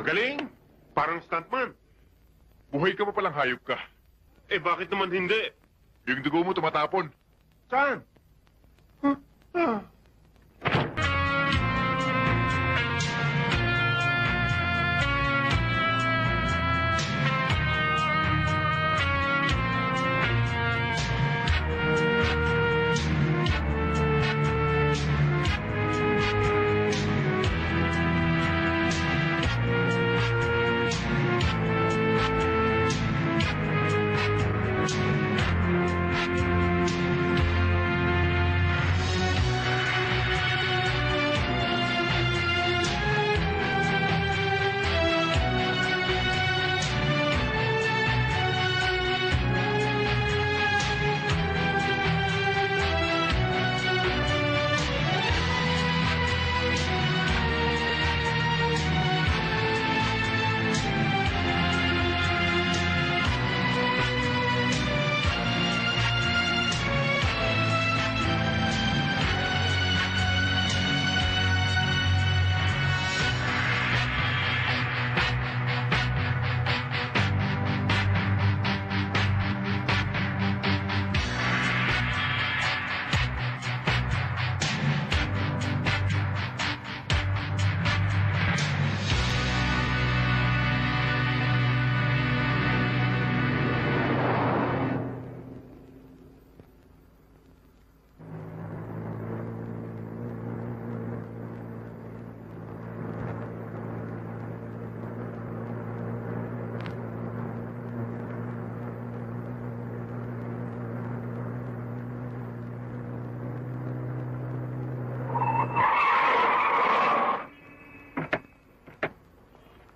Magaling! Parang stuntman. Buhay ka pa palang hayop ka. Eh, bakit naman hindi? Yung dugo mo tumatapon. Saan?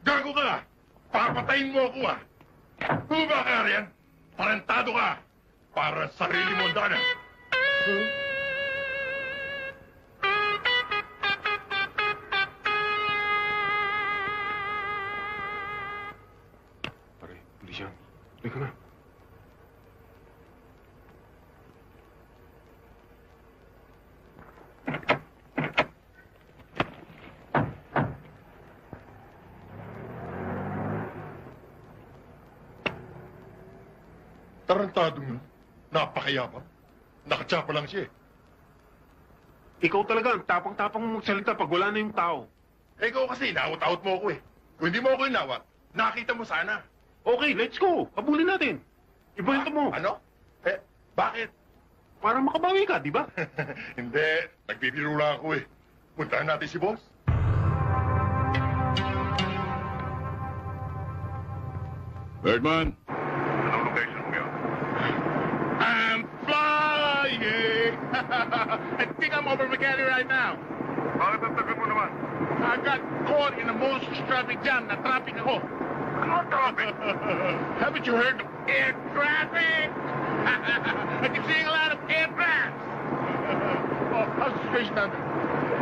Gago ka! Papatayin mo ako ah! Buba ka riyan! Parentado ka! Para sa sarili mo, Dana! Pare, pulis yan. Halika na. Tarantadong yun. Napakayabang. Nakatsapa lang siya eh. Ikaw talaga, ang tapang-tapang mong salita pag wala na yung tao. Eh, ikaw kasi, nawat-out mo ako eh. Kung hindi mo ako inawat, nakita mo sana. Okay, let's go. Habulin natin. Ibalito mo. Ano? Eh, bakit? Para makabawi ka, di ba? Hindi. Nagbibiro lang ako eh. Puntahan natin si boss. Birdman! Anong location mo yun? I'm flying! I think I'm over McKinney right now. Bakit ang tagal mo naman? I got caught in the most traffic jam. Na-traffic ako. Ano traffic? Haven't you heard of air traffic? I keep seeing a lot of aircrafts. Oh, how's the situation down there?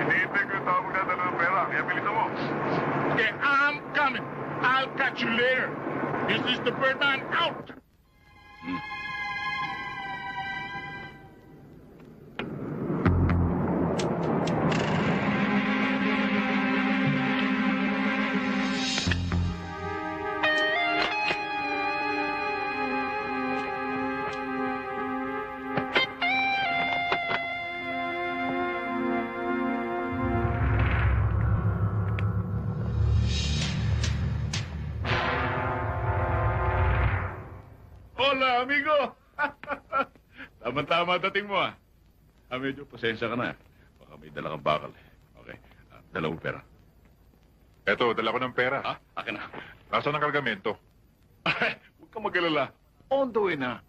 Hinihintay ko yung tao magdadala ng pera. Kaya bilisan mo. Okay, I'm coming. I'll catch you later. This is the Birdman out. Hola, amigo! Tama-tama dating mo, ah. Medyo pasensya ka na. Baka may dala kang bakal. Okay, dala mo pera. Eto, dala ko ng pera. Ha? Akin na. Nasaan ang kargamento? Huwag kang mag-alala. On the way na.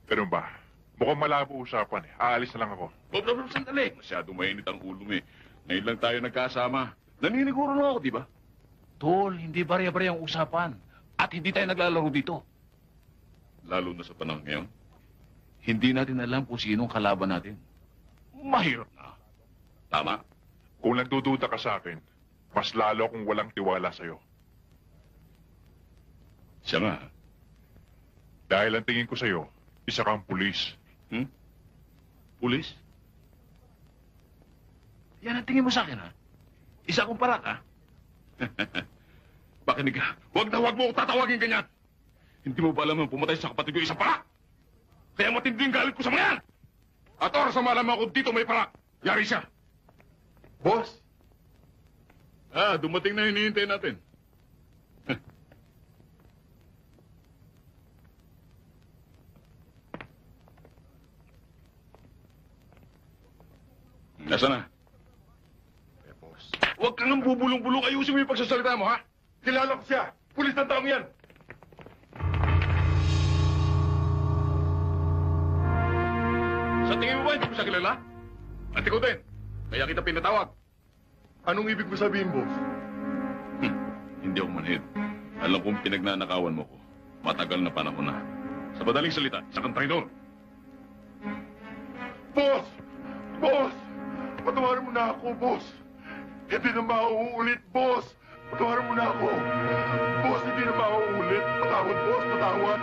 Ganun ba? Mukhang malabo usapan eh. Aalis na lang ako. Bob, sandali. Masyadong mainit ang ulo mo eh. Ngayon lang tayo nagkasama. Naniniguro na ako, di ba? Tol, hindi barya-barya ang usapan. At hindi tayo naglalaro dito. Lalo na sa panahon ngayon, hindi natin alam kung sinong kalaban natin. Mahirap na. Tama? Kung nagdududa ka sa akin, mas lalo akong walang tiwala sa'yo. Siya nga. Dahil ang tingin ko sa'yo, isa kang pulis. Pulis? Yan ang tingin mo sa akin, ha? Isa akong parak, ha? Pakinig ka. Huwag mo ako tatawagin ganyan. Hindi mo ba alam na pumatay sa kapatid ko isang para? Kaya matindi yung galit ko sa mga yan. At oras na malaman ako dito may para. Yari siya. Boss? Dumating na hinihintay natin. Nasaan na? Boss. Huwag kang nang bubulong-bulong. Ayusin mo yung pagsasalita mo, ha? Kilala ko siya. Pulis ng taong yan. Sa tingin mo ba hindi ko siya kilala? At ikaw din. Kaya kita pinatawag. Anong ibig mo sabihin, boss? Hindi ako manhid. Alam kong pinagnanakawan mo ko. Matagal na panahon na. Sa madaling salita, isa kang traidor. Boss! Boss! Patawarin mo na ako, boss! Hindi na mauulit, boss! Patawarin mo na ako! Boss, hindi na mauulit! Patawad, boss! Patawad!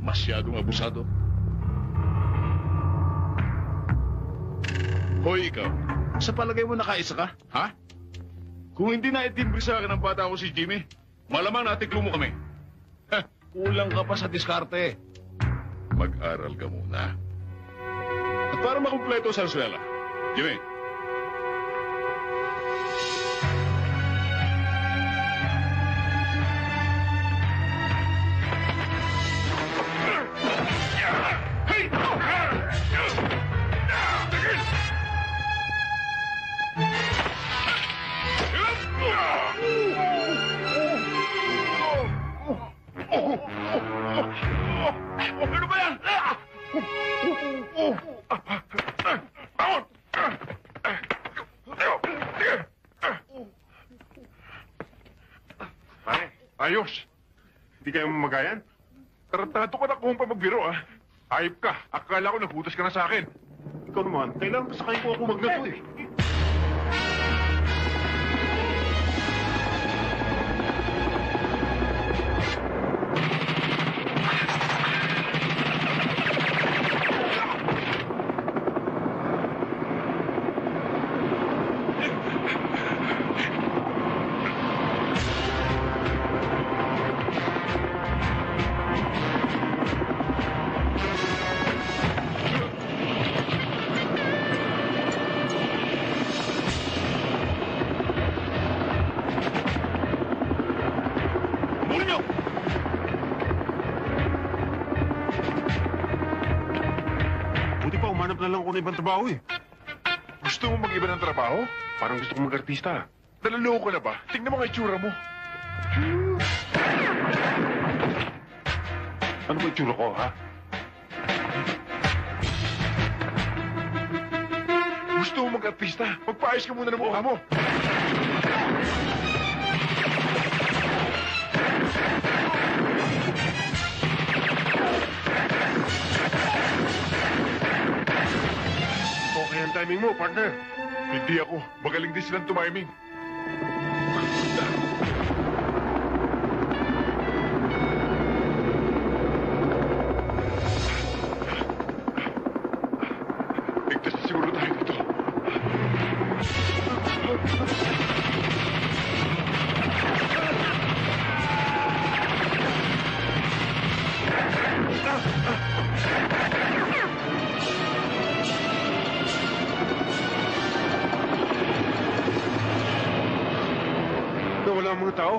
Masyadong abusado. Hoy, ikaw. Sa palagay mo nakaisa ka, ha? Kung hindi na itimbre sa akin ang bata ko si Jimmy, malamang natiklo mo kami. Kulang ka pa sa diskarte. Mag-aral ka muna. At para makumpleto sa eskwela, Jimmy, ano ba yan? Pare, ayos. Hindi kayo mamagayan? Tarantado ka na kung pa magbiro, ah. Ayop ka. Akala ko naghutas ka na sa akin. Ikaw naman, kailangan pasakay ko ako magnato eh. muli niyo! Buti pa, umanap na lang ako ng ibang trabaho eh. Gusto mo mag-iba ng trabaho? Parang gusto kong mag-artista. Nalaloko ka na ba? Tingnan mo nga itsura mo. Ano ba itsura ko, ha? Gusto mo mag-artista? Magpaayos ka muna ng mukha mo. Okay ang timing mo, partner. Hindi ako. Magaling din silang tumiming. Ligtas na siguro tayo dito. Nawala ang mga tao.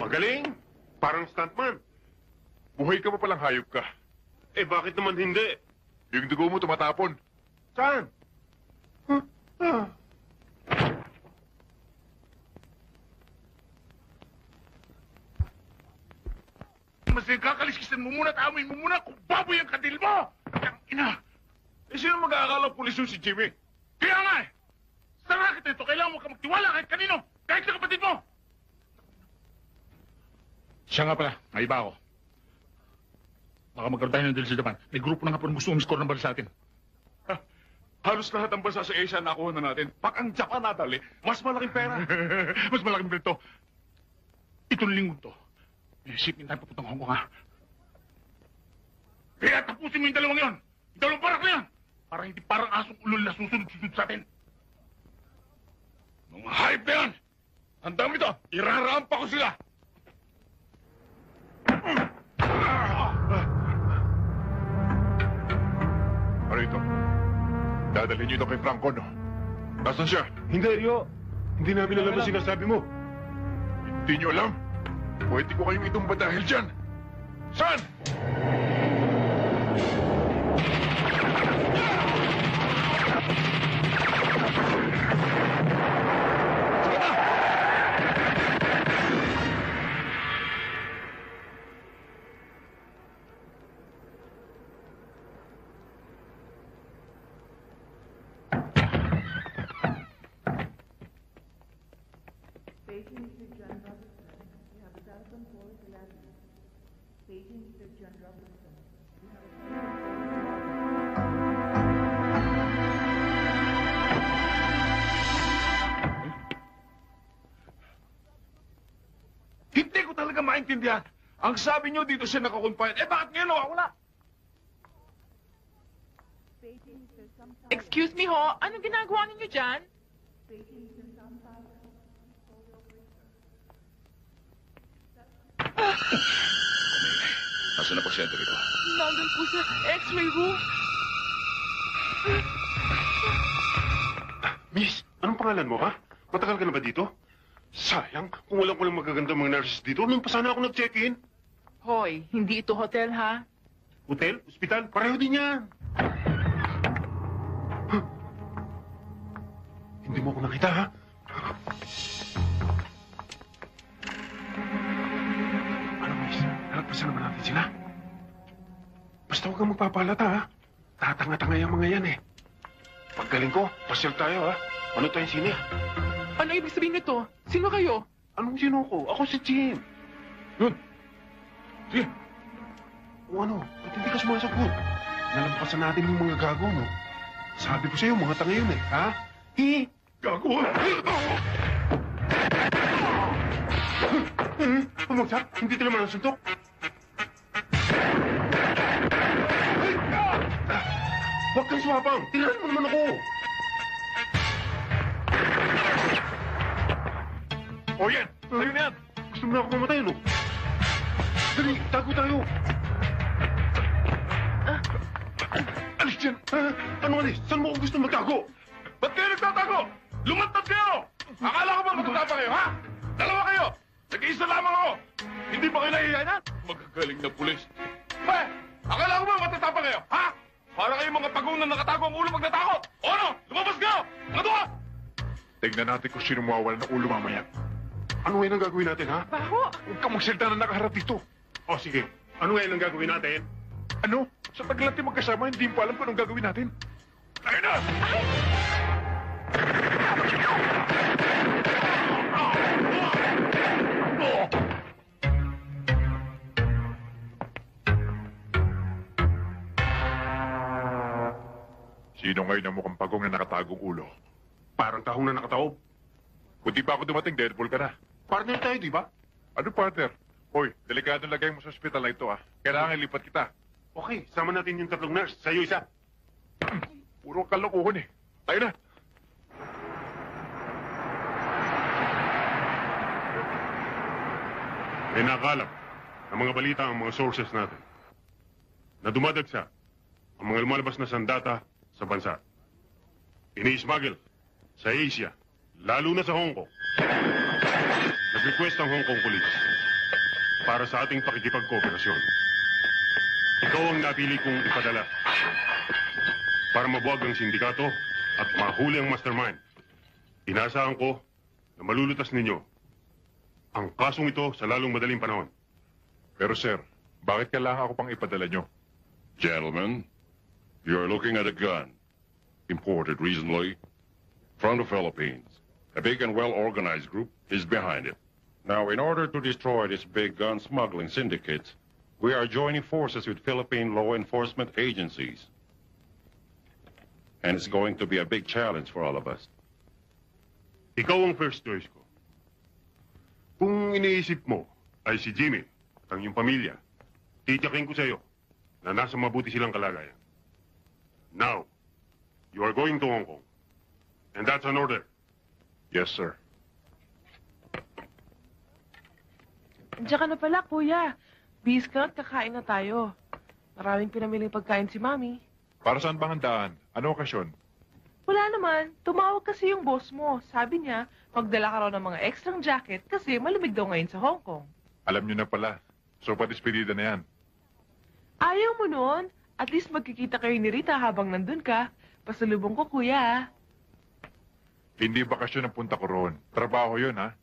Magaling! Parang stuntman. Buhay ka pa palang hayop ka. Eh, bakit naman hindi? Yung dugo mo tumatapon. Saan? Mas kakaliskisan mo muna at amoy mo muna kung baboy ang kadil mo! Ang ina! Eh, sino mag-aakala pulis yung si Jimmy? Kaya nga eh! Sa racket ito, kailangan mo ka magtiwala kahit kanino, kahit sa kapatid mo! Siya nga pala, may iba ako. Baka magkaroon tayo ng deal sa Japan. May grupo na nga po na gusto umiscore ng bala sa atin. Halos lahat ng bansa sa Asia nakuha na natin. Pak ang Japan natali, mas malaking pera. Mas malaking bilto. Itong linggo to, may shipment tayo papuntang Hong Kong, ha? Kaya tapusin mo yung dalawang yon. Yung dalawang parak na yan. Para hindi parang asong ulol na susunod-sunod sa atin. Mga hype na yan! Ang dami to! Irarampa ko sila! Ano ito? Dadalhin niyo ito kay Franco, no? Nasaan siya? Hindi, Rio. Hindi namin alam ang sinasabi mo. Hindi niyo alam? Pwede ko kayong itumba dahil dyan. Saan? Paging Mr. John Robertson. You have a telephone call to Latin. Paging Mr. John Robertson. You have a telephone call to Hindi ko talaga maintindihan. Ang sabi niyo dito siya nakakonfine. Eh, bakit ngayon wala? Paging Mr. Sampa. Excuse me ho, anong ginagawa ninyo dyan? Paging Mr. Sampa. Nasaan na pasyente rito? Nandun po sa x-ray room. Miss, anong pangalan mo, ha? Matagal ka na ba dito? Sayang, kung walang magaganda mga nurses dito, nung pa sana ako nag-check-in. Hoy, hindi ito hotel ha? Hotel, ospital, pareho din yan. Huh? Hindi mo ako nakita, ha? Ano, miss? Nalagpasan naman natin sila. Basta huwag kang magpapalata, ha? Tatanga-tanga yung mga yan, eh. Paggaling ko, pasyal tayo, ha? Ano tayong sine? Ano ibig sabihin nito? Sino kayo? Anong sino ko? Ako si Jim. Yun. Sige. O ano, ba't hindi ka sumasagot? Nalampasan natin yung mga gago, no? Sabi ko sa'yo, mga tanga yun, eh. Ha? Gago! Pumagsak? Hindi ka naman ang suntok? Huwag kang sumapang! Tirahan mo naman ako! O yan! Sa'yo na yan! Gusto mo na ako mamatay, no? Dali, tago tayo! Alis dyan! Ano alis? Saan mo ako gusto magtago? Ba't kayo nagtatago? Lumantad kayo! Akala ko ba matatapa kayo, ha? Dalawa kayo! Nag-iisa lamang ako! Hindi ba kayo nahihiyanan? Magagaling na pulis. He! Akala ko ba matatapa kayo, ha? Para kayong mga pagong na nakatago ang ulo pag natakot! O ano? Lumabas kayo! Ano ka? Tingnan natin kung sino mawawala ng ulo mamaya. Ano ngayon ang gagawin natin, ha? Baho! Huwag kang magsalita na nakaharap dito. O sige, ano ngayon ang gagawin natin? Ano? Sa tagal natin magkasama, hindi mo pa alam kung anong gagawin natin. Ayun na! Sino ngayon ang mukhang pagong na nakatagong ulo? Parang tahong na nakataob. Kung di pa ako dumating, Deadpool ka na. Partner tayo, di ba? Ano, partner? Hoy, delikado lagay mo sa ospital na ito, ah. Kailangan lipat kita. Okay, sama natin yung tatlong nurse. Sa'yo isa. Puro kalokohan eh. Tayo na. May nakakalap ang mga balita ang mga sources natin na dumadagsa ang mga lumalabas na sandata sa bansa. Ini-smuggle sa Asia, lalo na sa Hong Kong. Nag-request ang Hong Kong Police para sa ating pakikipagkooperasyon. Ikaw ang napili kong ipadala para mabuwag ang sindikato at mahuli ang mastermind. Inaasahan ko na malulutas ninyo ang kasong ito sa lalong madaling panahon. Pero sir, bakit kailangan ako pang ipadala nyo? Gentlemen, You're looking at a gun, imported recently from the Philippines. A big and well-organized group is behind it. Now, in order to destroy this big gun smuggling syndicate, we are joining forces with Philippine law enforcement agencies. And it's going to be a big challenge for all of us. Ikaw ang first choice ko. Kung iniisip mo ay si Jimmy at ang iyong pamilya, titiyakin ko sa iyo na nasa mabuti silang kalagayan. Now, you are going to Hong Kong. And that's an order. Yes, sir. Andiyan ka na pala, kuya. Bis ka at kakain na tayo. Maraming pinamiling pagkain si Mami. Para saan bang handaan? Ano okasyon? Wala naman. Tumawag kasi yung boss mo. Sabi niya, magdala ka raw ng mga extrang jacket kasi malamig daw ngayon sa Hong Kong. Alam niyo na pala. So, patispedida na yan. Ayaw mo nun? At least magkikita kayo ni Rita habang nandun ka. Pasalubong ko, kuya. Hindi bakasyon ang punta ko roon. Trabaho yun, ha?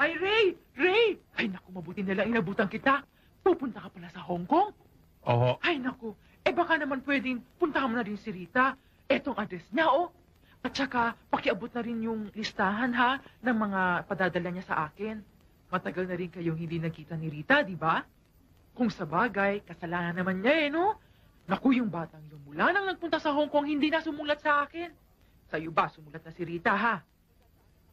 Ay, Ray! Ray! Ay, naku, mabuti na lang inabutan kita. Pupunta ka pala sa Hong Kong? Oo. Ay, naku. Eh, baka naman pwedeng puntahan mo na rin si Rita. Etong address niya, oh. At saka, pakiabot na rin yung listahan, ha, ng mga padadala niya sa akin. Matagal na rin kayong hindi nagkita ni Rita, di ba? Kung sa bagay, kasalanan naman niya, no? Naku, yung batang yung mula nang nagpunta sa Hong Kong, hindi na sumulat sa akin. Sa'yo ba, sumulat na si Rita, ha?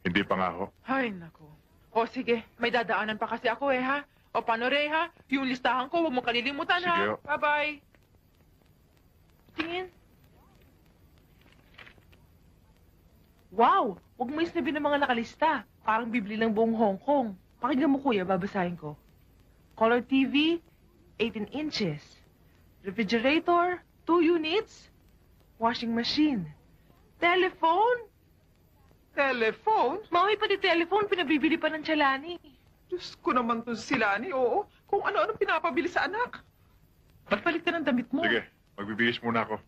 Hindi pa nga ho. Ay, naku. O, sige. May dadaanan pa kasi ako, ha? O, paano, Ray, ha? Yung listahan ko, huwag mong kalilimutan, Sige, ha? o. Bye-bye. Tingin. Wow! Huwag mo isnabi ng mga nakalista. Parang bibili ng buong Hong Kong. Pakinggan mo, kuya, babasahin ko. Color TV, 18 inches. Refrigerator, 2 units. Washing machine. Telephone? Telephone? Mami, pati telephone, pinabibili pa ng Chalani. Diyos ko naman to sila ni, oo. Kung ano-ano pinapabili sa anak. Magpalit ka ng damit mo. Sige, magbibihis muna ako.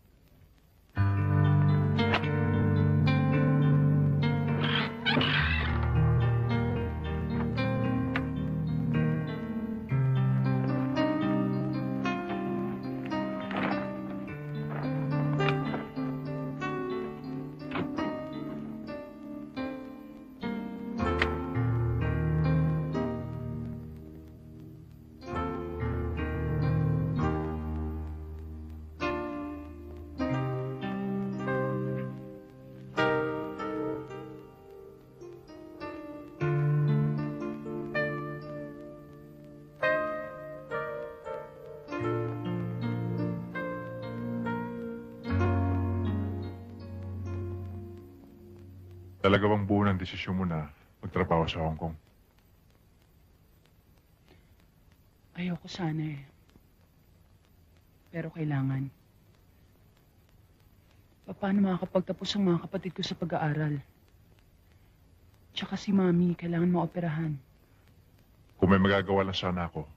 Talaga bang buo ng desisyon mo na magtrabaho sa Hong Kong? Ayoko sana eh. Pero kailangan. Paano makakapagtapos ang mga kapatid ko sa pag-aaral? Tsaka si Mami, kailangan maoperahan. Kung may magagawa lang sana ako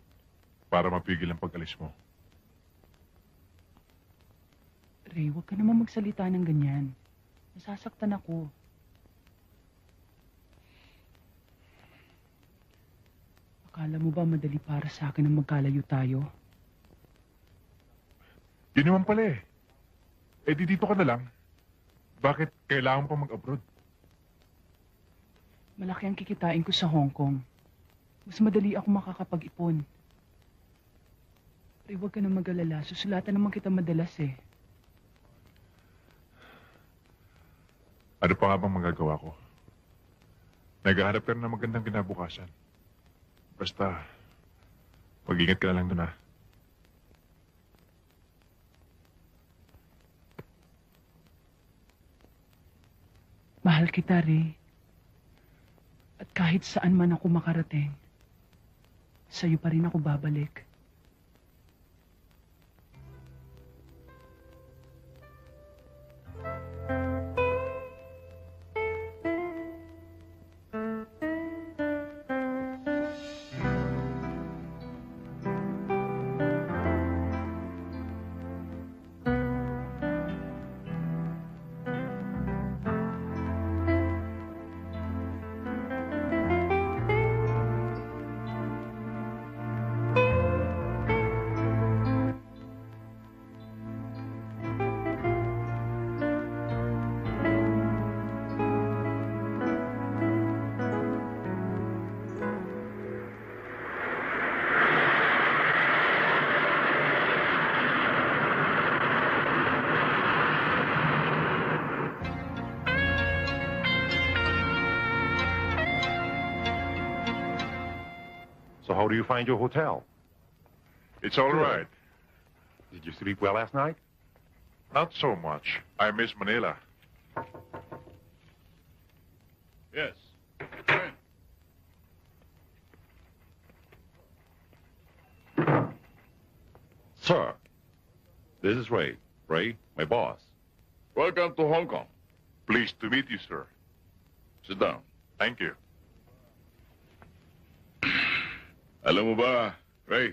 para mapigil ang pag-alis mo. Ray, huwag ka naman magsalita ng ganyan. Nasasaktan ako. Akala mo ba madali para sa akin ang magkalayo tayo? Yun naman pala eh. Eh di dito ka na lang. Bakit kailangan pa mag-abroad? Malaki ang kikitain ko sa Hong Kong. Mas madali ako makakapag-ipon. Ray, huwag ka na mag-alala. Susulatan naman kita madalas eh. Ano pa nga bang magagawa ko? Naghahanap ka na ng magandang kinabukasan. Basta, mag-ingat ka na lang doon, ha? Mahal kita, Ray. At kahit saan man ako makarating, sa'yo pa rin ako babalik. How do you find your hotel? It's all Good. right. Did you sleep well last night? Not so much. I miss Manila. Yes. Come in. Sir, this is Ray. Ray, my boss. Welcome to Hong Kong. Pleased to meet you, sir. Sit down. Thank you. Alam mo ba, Ray,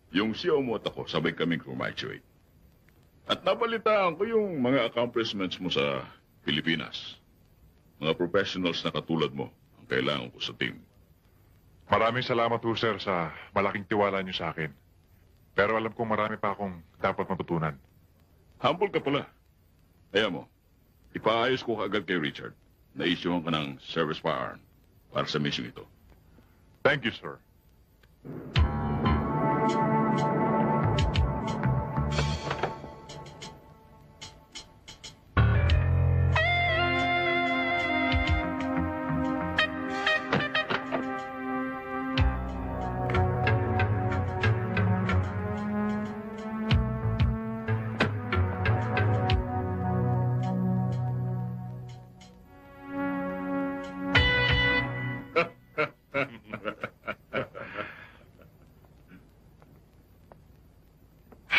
yung CEO mo at ako, sabay kaming graduate. At nabalitaan ko yung mga accomplishments mo sa Pilipinas. Mga professionals na katulad mo ang kailangan ko sa team. Maraming salamat ho, sir, sa malaking tiwala niyo sa akin. Pero alam kong marami pa akong dapat matutunan. Humble ka pala. Kaya mo, ipaayos ko agad kay Richard na isyuhan ka ng service firearm para sa mission ito. Thank you, sir.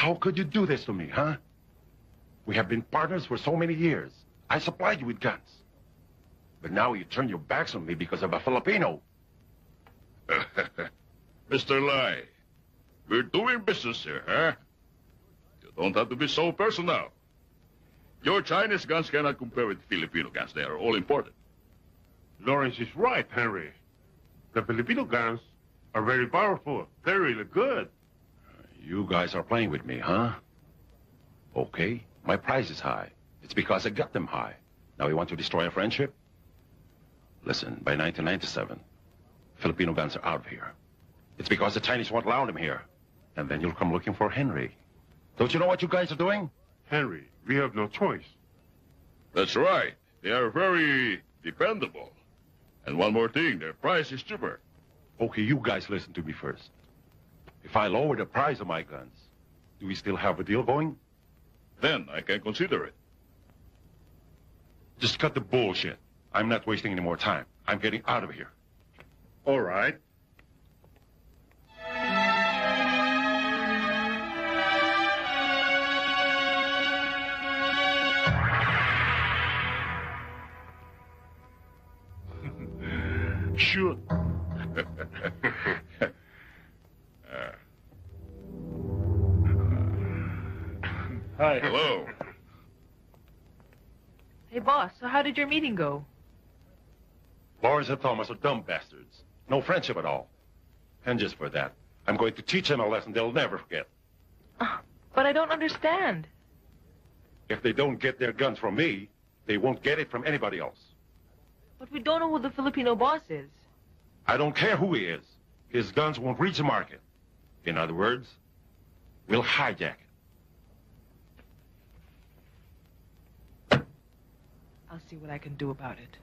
How could you do this to me, huh? We have been partners for so many years. I supplied you with guns. But now you turn your backs on me because of a Filipino. Mr. Lai, we're doing business here, huh? You don't have to be so personal. Your Chinese guns cannot compare with Filipino guns. They are all imported. Lawrence is right, Henry. The Filipino guns are very powerful. They're really good. You guys are playing with me, huh? Okay, my price is high. It's because I got them high. Now you want to destroy our friendship? Listen, by 1997, Filipino guns are out of here. It's because the Chinese won't allow them here. And then you'll come looking for Henry. Don't you know what you guys are doing? Henry, we have no choice. That's right. They are very dependable. And one more thing, their price is cheaper. Okay, you guys listen to me first. If I lower the price of my guns, do we still have a deal going? Then I can consider it. Just cut the bullshit. I'm not wasting any more time. I'm getting out of here. All right. Shoot. Hi. Hello. Hey, boss, so how did your meeting go? Lawrence and Thomas are dumb bastards. No friendship at all. And just for that, I'm going to teach them a lesson they'll never forget. But I don't understand. If they don't get their guns from me, they won't get it from anybody else. But we don't know who the Filipino boss is. I don't care who he is. His guns won't reach the market. In other words, we'll hijack it. I'll see what I can do about it.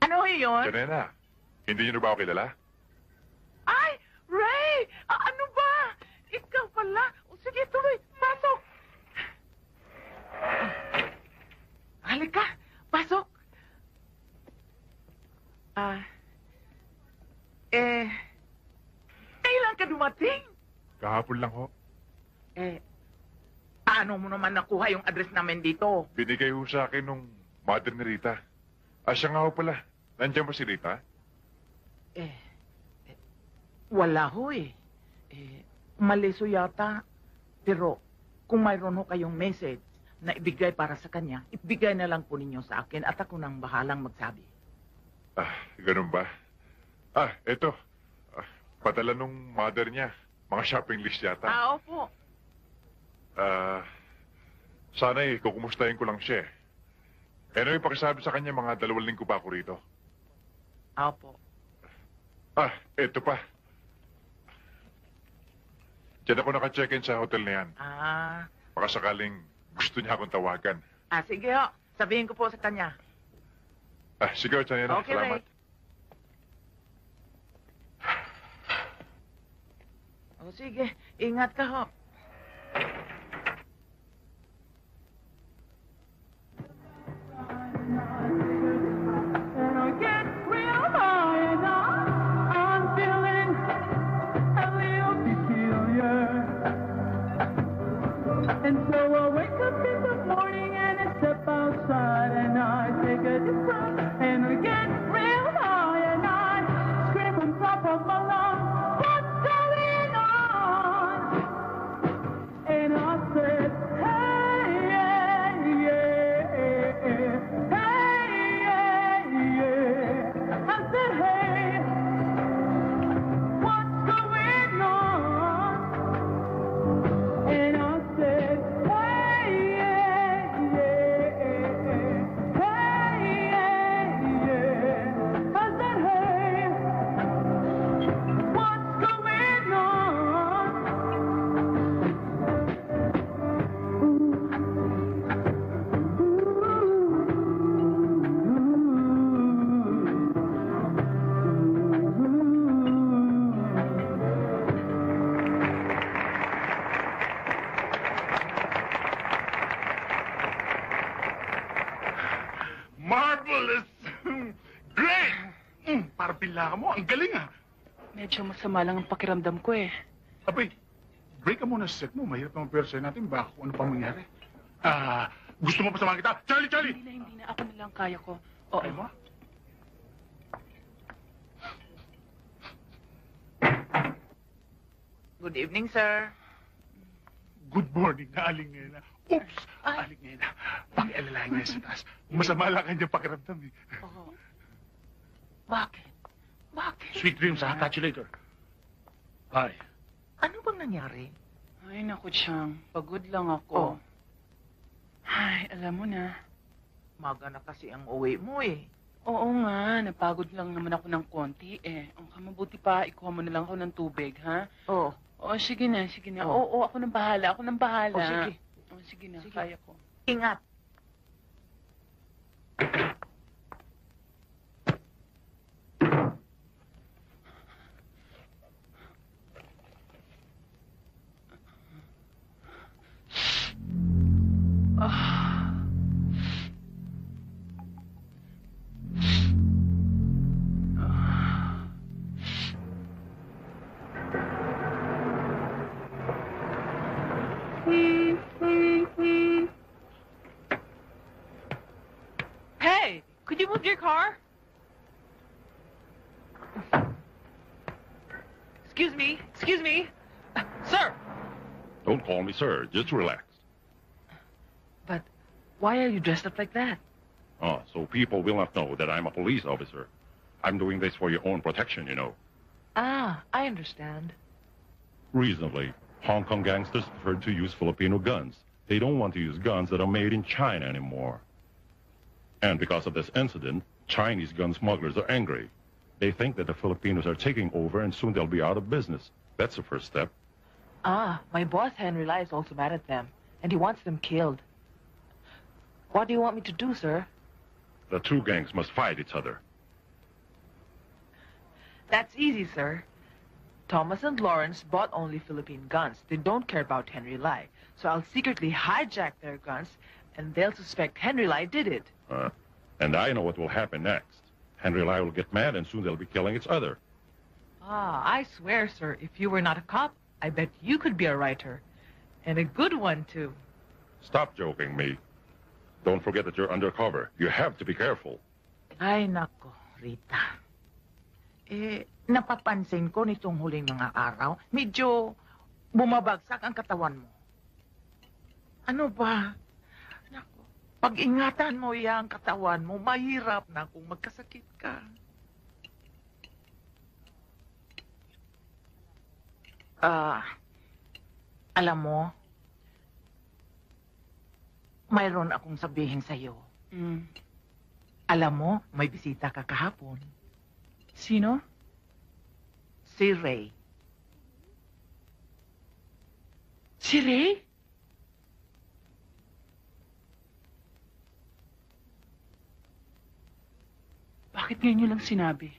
Ano yun? Janena, hindi niyo na ba ako kilala? Ay, Ray! Ano ba? Ikaw pala. O, sige, tuloy. Pasok. Halika. Pasok. Kailan ka dumating? Kahapon lang ho. Paano mo naman nakuha yung address namin dito? Binigay ho sa akin nung mother ni Rita. Siya nga ho pala. Nandiyan ba si Rita? Wala ho eh. Maliso yata. Pero kung mayroon ho kayong message na ibigay para sa kanya, ibigay na lang po ninyo sa akin at ako nang bahalang magsabi. Ganun ba? Eto. Padala nung mother niya. Mga shopping list yata. Opo. Sana kukumustahin ko lang siya. Ano yung pakisabi sa kanya, mga 2 linggo pa ako rito. Opo. Eto pa. Diyan ako naka-check-in sa hotel na yan. Baka sakaling gusto niya akong tawagan. Sige ho. Sabihin ko po sa kanya. Sige, Chanela. Okay, Salamat. Ray. O sige, ingat ka ho. And so I wake up in the morning and I step outside and I take a deep breath and I get real high and I scream on top of my lungs, what's going on? And I said, hey, yeah, yeah, hey, yeah, yeah. I said, hey, what's going on? And I said, hey, yeah, yeah, hey, yeah, yeah. I said, hey, what's going on? Marvelous! Great! Parang pila ka mo. Ang galing ah. Medyo masama lang ang pakiramdam ko eh. Abay, break ka muna sa set mo. Mahirap naman persa natin. Baka kung ano pang mangyari. Gusto mo pa samahan kita? Charlie! Hindi na. Ako na lang kaya ko. Oo. Ay mo? Good evening, sir. Good morning na aling ngayon. Oops! Aling ngayon. Pag-alalahan ngayon sa taas. Masama lang kanyang pakiramdam eh. Oo. Bakit? Bakit? Sweet dreams ha. Catch you later. Bye. Ano bang nangyari? Ay, naku, Chang. Pagod lang ako. Oh. Ay, alam mo na. Maga na kasi ang uwi mo eh. Oo nga, napagod lang naman ako ng konti eh. Ang mabuti pa, ikuha mo na lang ako ng tubig, ha? Oo. Oo, sige na. Oh. Oo, ako nang bahala. Oh, sige. Oo, sige na, Sige. kaya ko. Ingat. Hey, could you move your car? Excuse me. Sir! Don't call me sir. Just relax. But why are you dressed up like that? So people will not know that I'm a police officer. I'm doing this for your own protection, you know. I understand. Recently, Hong Kong gangsters prefer to use Filipino guns. They don't want to use guns that are made in China anymore. And because of this incident, Chinese gun smugglers are angry. They think that the Filipinos are taking over and soon they'll be out of business. That's the first step. My boss Henry Lai is also mad at them, and he wants them killed. What do you want me to do, sir? The two gangs must fight each other. That's easy, sir. Thomas and Lawrence bought only Philippine guns. They don't care about Henry Lai. So I'll secretly hijack their guns, and they'll suspect Henry Lai did it. And I know what will happen next. Henry Lai will get mad, and soon they'll be killing each other. I swear, sir, if you were not a cop, I bet you could be a writer. And a good one, too. Stop joking me. Don't forget that you're undercover. You have to be careful. Ay, nako, Rita. Napapansin ko nitong huling mga araw, medyo bumabagsak ang katawan mo. Ano ba? Nako, pag-ingatan mo ang katawan mo, mahirap na kung magkasakit ka. Alam mo, mayroon akong sabihin sa'yo. Alam mo, may bisita ka kahapon. Sino? Si Ray. Si Ray? Bakit ngayon nyo lang sinabi?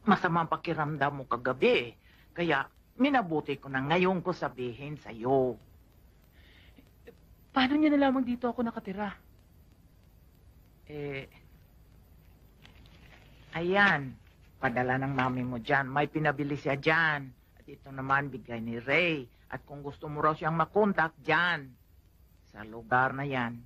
Masamang pakiramdam mo kagabi. Kaya, minabuti ko na ngayon ko sabihin sa'yo. Paano niya nalamang dito ako nakatira? Ayan. Padala ng mami mo dyan. May pinabili siya dyan. At ito naman bigay ni Ray. At kung gusto mo raw siyang makontak dyan. Sa lugar na yan.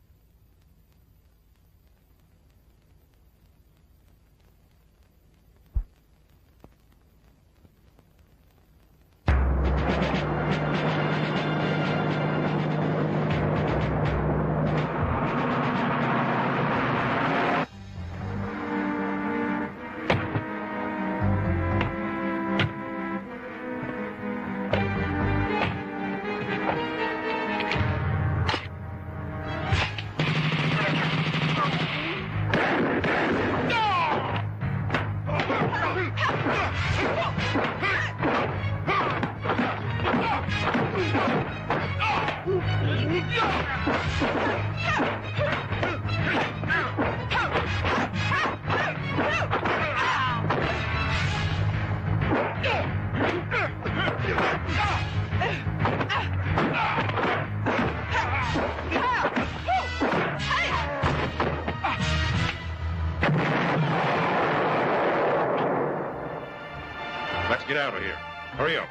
Let's get out of here. Hurry up.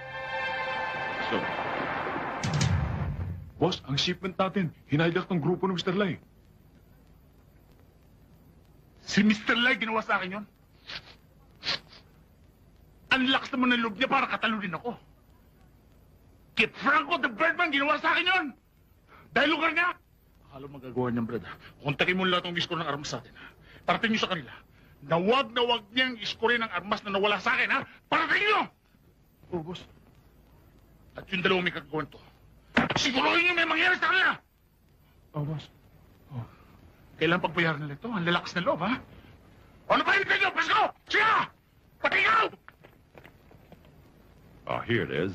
So, boss, ang shipment natin, hinaydak ng grupo ng Mr. Lai. Si Mr. Lai ginawa sa akin yun? Ang lakas naman ng loob niya para katalunin ako. Kit Franco the Birdman ginawa sa akin yun! Dahil lugar niya! Akala magagawa niyang Brad. Kontakin mo lahat ng iskor ng armas sa atin. Parating niyo sa kanila. Na wag niyang iskorin ang armas na nawala sa akin, ha? Parating niyo! Oh, boss. At yung dalawang may kagawin to. Siguruhin niyo may mangyari sa kanila! Oh, boss. Kailan pagbayaran nila ito? Ang lalakas na loob, ha? Ano pa hinintay niyo? Pasko! Siya! Patingaw! Here it is.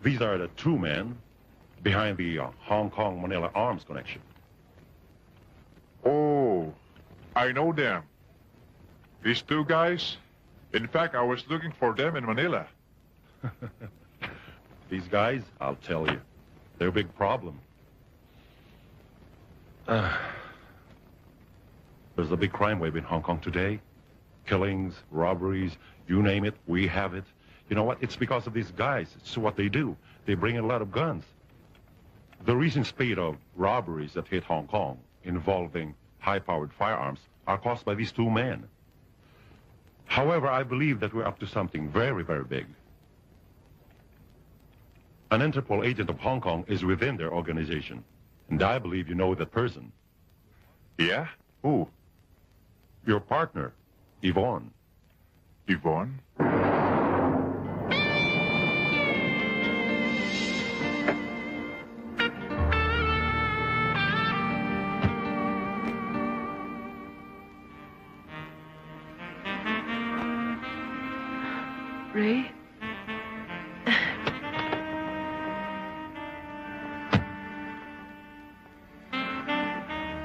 These are the two men behind the Hong Kong-Manila arms connection. Oh, I know them. These two guys. In fact, I was looking for them in Manila. These guys, I'll tell you, they're a big problem. There's a big crime wave in Hong Kong today. Killings, robberies, you name it, we have it. You know what? It's because of these guys. It's what they do. They bring in a lot of guns. The recent spate of robberies that hit Hong Kong involving high-powered firearms are caused by these two men. However, I believe that we're up to something very, very big. An Interpol agent of Hong Kong is within their organization. And I believe you know that person. Yeah? Who? Your partner, Yvonne. Yvonne? Ray?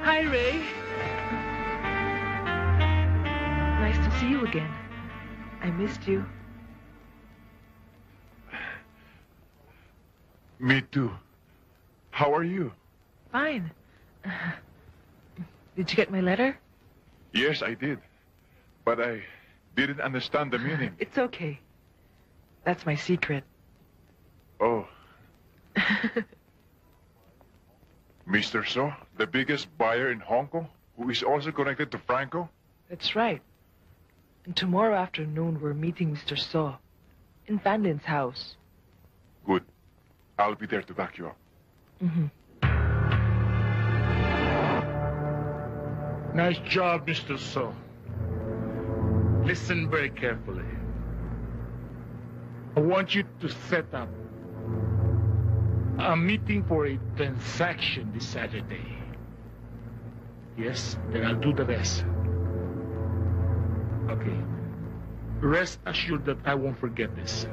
Hi, Ray. Nice to see you again. I missed you. Me too. How are you? Fine. Did you get my letter? Yes, I did. But I didn't understand the meaning. It's okay. That's my secret. Oh. Mr. So, the biggest buyer in Hong Kong, who is also connected to Franco? That's right. And tomorrow afternoon, we're meeting Mr. So in Van Lin's house. Good. I'll be there to back you up. Mm-hmm. Nice job, Mr. So. Listen very carefully. I want you to set up a meeting for a transaction this Saturday. Yes, then I'll do the rest. Okay. Rest assured that I won't forget this.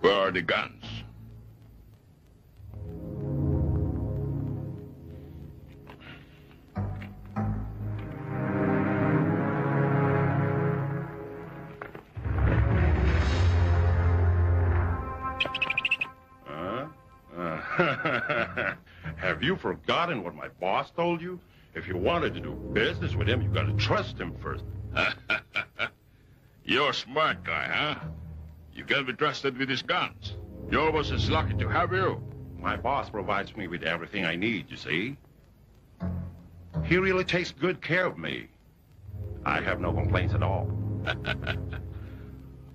Where are the guns? Have you forgotten what my boss told you? If you wanted to do business with him, you got to trust him first. You're a smart guy, huh? You can be trusted with his guns. Your boss is lucky to have you. My boss provides me with everything I need, you see. He really takes good care of me. I have no complaints at all.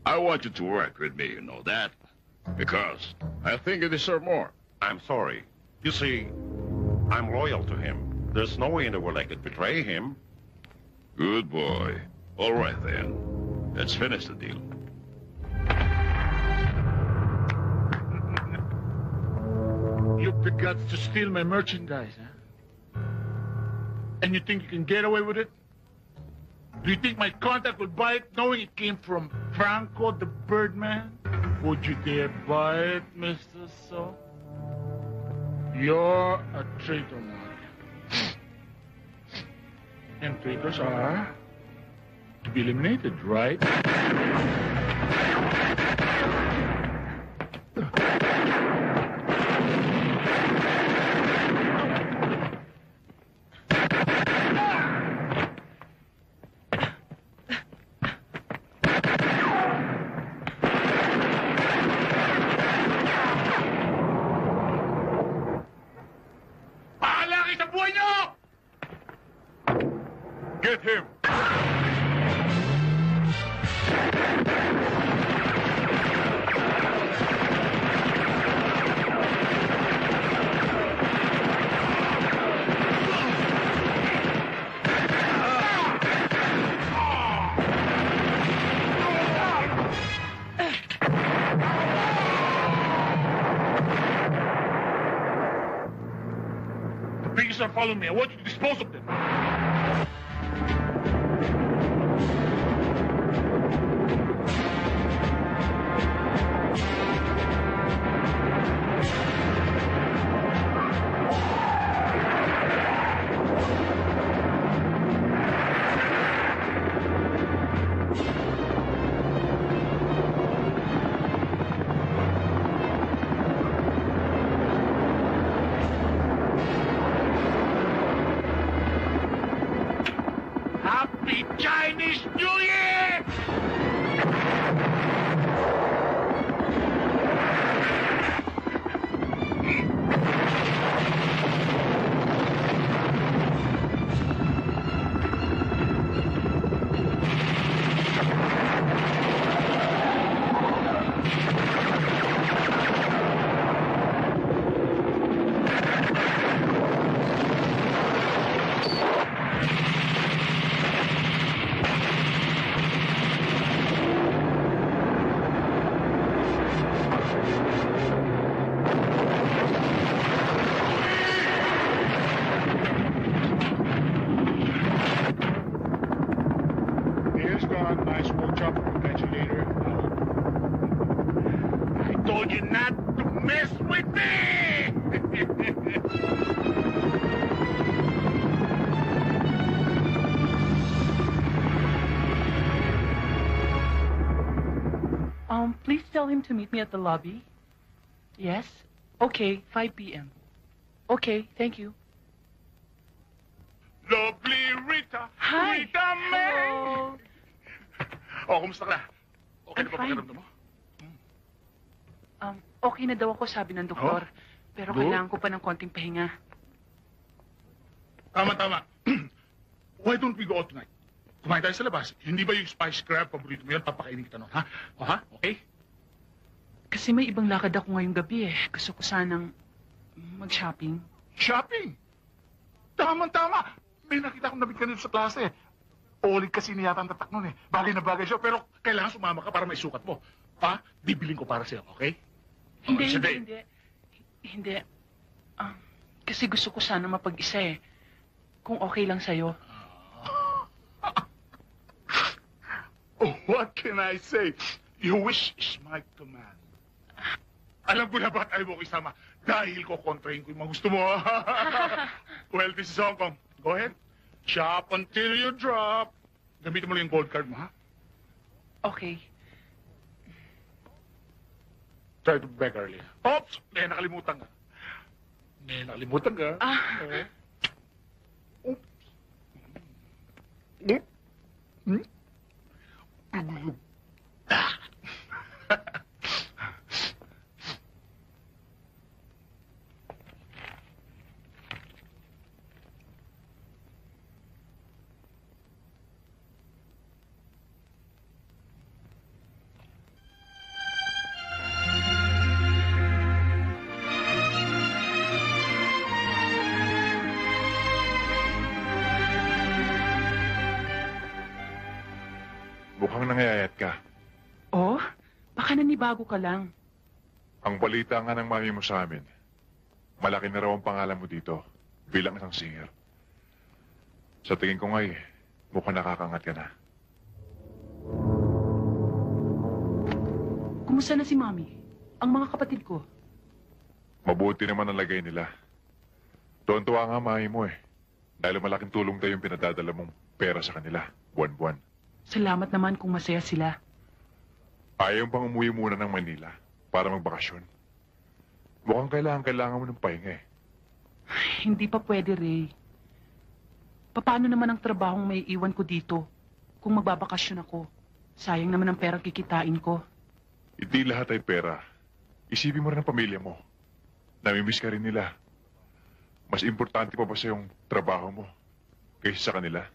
I want you to work with me, you know that? Because I think you deserve more. I'm sorry. You see, I'm loyal to him. There's no way in the world I could betray him. Good boy. All right, then. Let's finish the deal. You've the guts to steal my merchandise, huh? And you think you can get away with it? Do you think my contact would buy it knowing it came from Franco the Birdman? Would you dare buy it, Mr. So? You're a traitor, Mark. And traitors are to be eliminated, right? Get him! The pigs are following me. I want you to dispose of them. Happy Chinese New Year! Here's gone. Nice work, Chopper. We'll catch you later. I told you not to mess with me! Please tell him to meet me at the lobby. Yes? Okay, 5 p.m. Okay, thank you. Lovely Rita! Hi! Rita May! Hello. Oh, kumusta ka na? Okay I'm na ba fine. pakiramdam mo? Okay na daw ako, sabi ng doktor. Pero Good. kailangan ko pa ng konting pahinga. Tama. Why don't we go out tonight? Kumain tayo sa labas. Hindi ba yung spice crab, paborito mo yan? Papakainin kita nun, ha? O, ha? Okay? Kasi may ibang lakad ako ngayong gabi eh. Gusto ko sanang mag-shopping. Shopping? Tama. May nakita akong nabig kanina sa klase. Ulit kasi niya yata ang tatak nun eh. Bagay na bagay siya, pero kailangan sumama ka para may sukat mo. Ha? Bibiling ko para sa'yo, okay? Hindi. Kasi gusto ko sana mapag-isa eh. Kung okay lang sa'yo. Oh, what can I say? Your wish is my command. Alam ko na ba't ayaw mo ko isama? Dahil ko kontrahin ko yung mga gusto mo. Well, this is Hong Kong. Go ahead. Shop until you drop. Gamitin mo lang yung gold card mo, ha? Okay. Try to beg early. Oops! May nakalimutan ka. Oops. Mukhang nangayayat ka. Oh, baka nanibago ka lang. Ang balita nga ng mami mo sa amin, malaki na raw ang pangalan mo dito bilang isang singer. Sa tingin ko nga mukhang nakakangat ka na. Kumusta na si Mami? Ang mga kapatid ko? Mabuti naman ang lagay nila. Tuwan-tuwa nga mami mo dahil malaking tulong tayo yung pinadadala mong pera sa kanila, buwan-buwan. Salamat naman kung masaya sila. Ayaw bang umuwi muna ng Manila para magbakasyon? Mukhang kailangan mo ng pahinga Hindi pa pwede, Ray. Paano naman ang trabahong may iwan ko dito kung magbabakasyon ako? Sayang naman ang perang kikitain ko. Hindi lahat ay pera. Isipin mo rin ang pamilya mo. Namimiss ka rin nila. Mas importante pa ba sa yung trabaho mo kaysa sa kanila?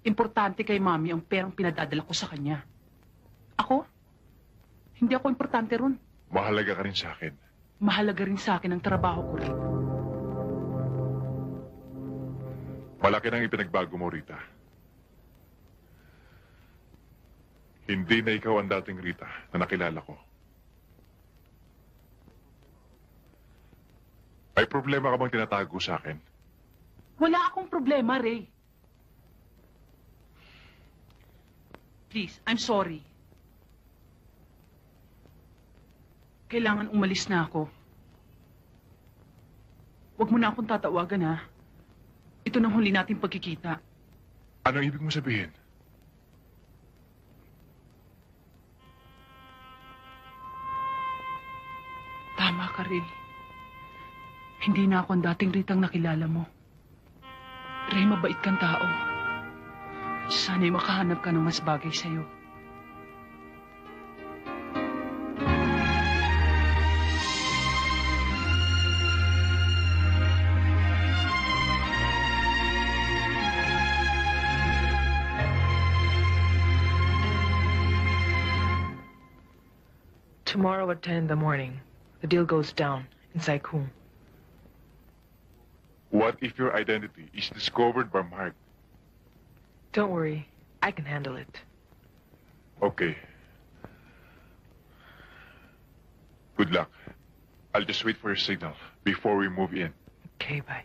Importante kay Mami ang perang pinadadala ko sa kanya. Ako? Hindi ako importante ron. Mahalaga ka rin sa akin. Mahalaga rin sa akin ang trabaho ko rin. Malaki nang ipinagbago mo, Rita. Hindi na ikaw ang dating Rita na nakilala ko. May problema ka bang tinatago sa akin? Wala akong problema, Ray. Please, I'm sorry. Kailangan umalis na ako. Huwag mo na akong tatawagan, ha? Ito nang huli nating pagkikita. Anong ibig mo sabihin? Tama ka, Ray. Hindi na ako ang dating Ritang nakilala mo. Ray, mabait kang tao. Sana'y makahanap ka ng mas bagay sa'yo. Tomorrow at 10 in the morning, the deal goes down in Sai-Kung. What if your identity is discovered by Mark? Don't worry, I can handle it. Okay. Good luck. I'll just wait for your signal before we move in. Okay, bye.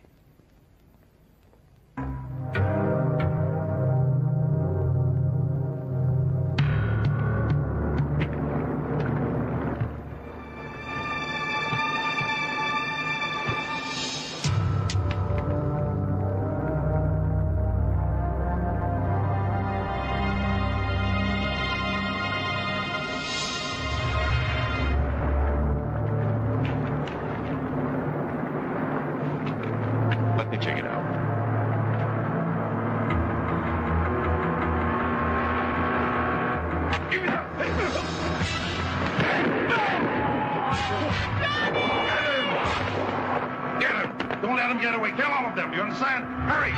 Let me check it out. Give me that! Get him! Don't let him get away. Kill all of them. You understand? Hurry!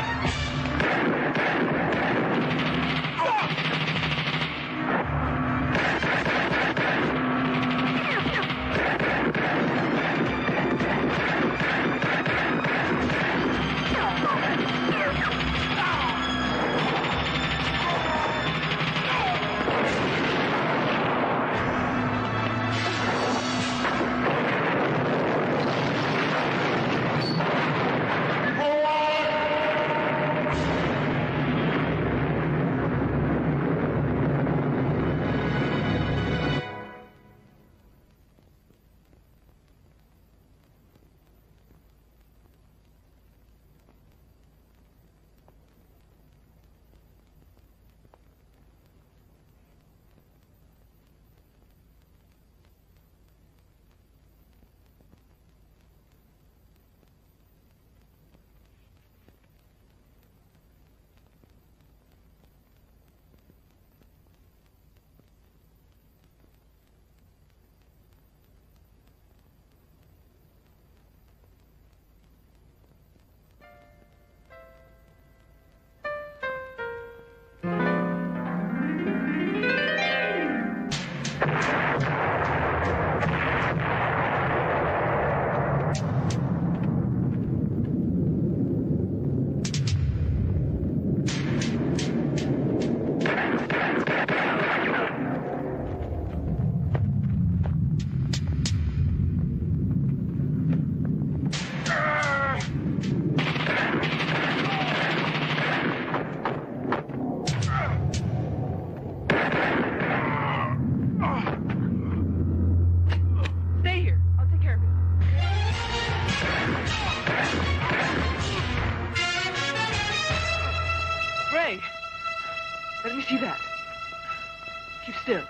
Let me see that. Keep still.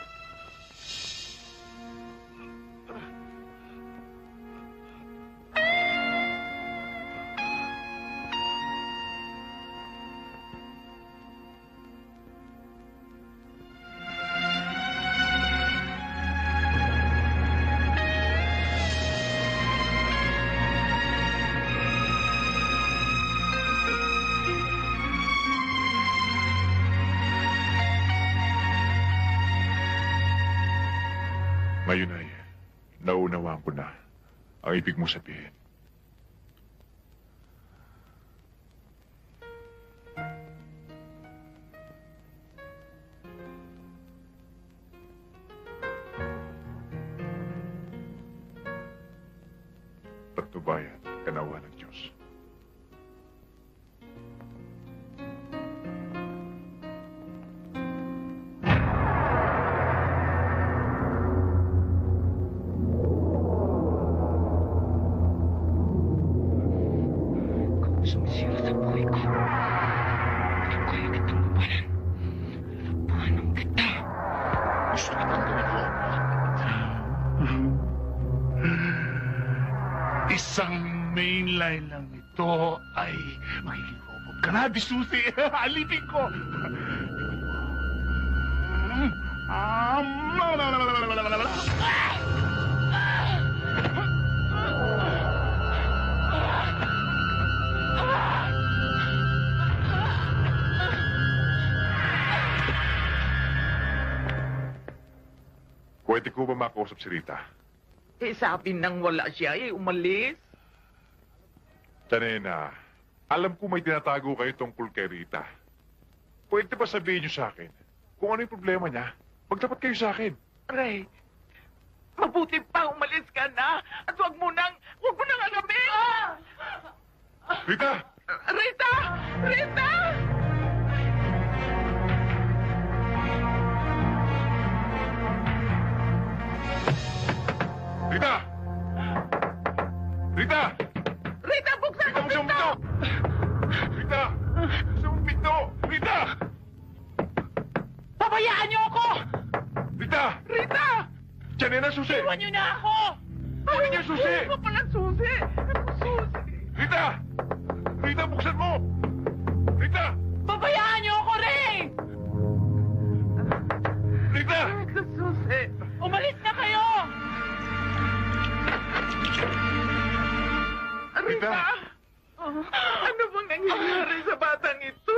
Ngayon ay naunawaan ko na ang ibig mo sabihin. Patnubayan, kanawa ng Diyos. Sumisira sa buhay ko. Alam ko yung kitang labanan. Labanan kita. Gusto kitang gawin ko. Isang mainline lang ito ay magiging robot ka na, bisusi. Alipin ko. Pwede ko ba makausap si Rita? Eh, sabi nang wala siya, umalis. Janena, alam ko may tinatago kayo tungkol kay Rita. Pwede ba sabihin niyo sa akin kung ano yung problema niya? Magtapat kayo sa akin. Ray, mabuti pa umalis ka na at huwag mo nang alamin. Rita! Rita! Rita! Rita! Rita! Rita, buksan mo Buksan mo pinto! Rita! Buksan mo pinto! Rita! Pabayaan niyo ako! Rita! Rita! Janena, susi! Iwan niyo na ako! Ano niya susi? Ano pa lang susi? Ano susi? Rita! Rita, buksan mo! Rita! Pabayaan niyo ako, Ray! Rita! Ano susi? Umalis na kayo! Rita! Ano bang nangyayari sa batang ito?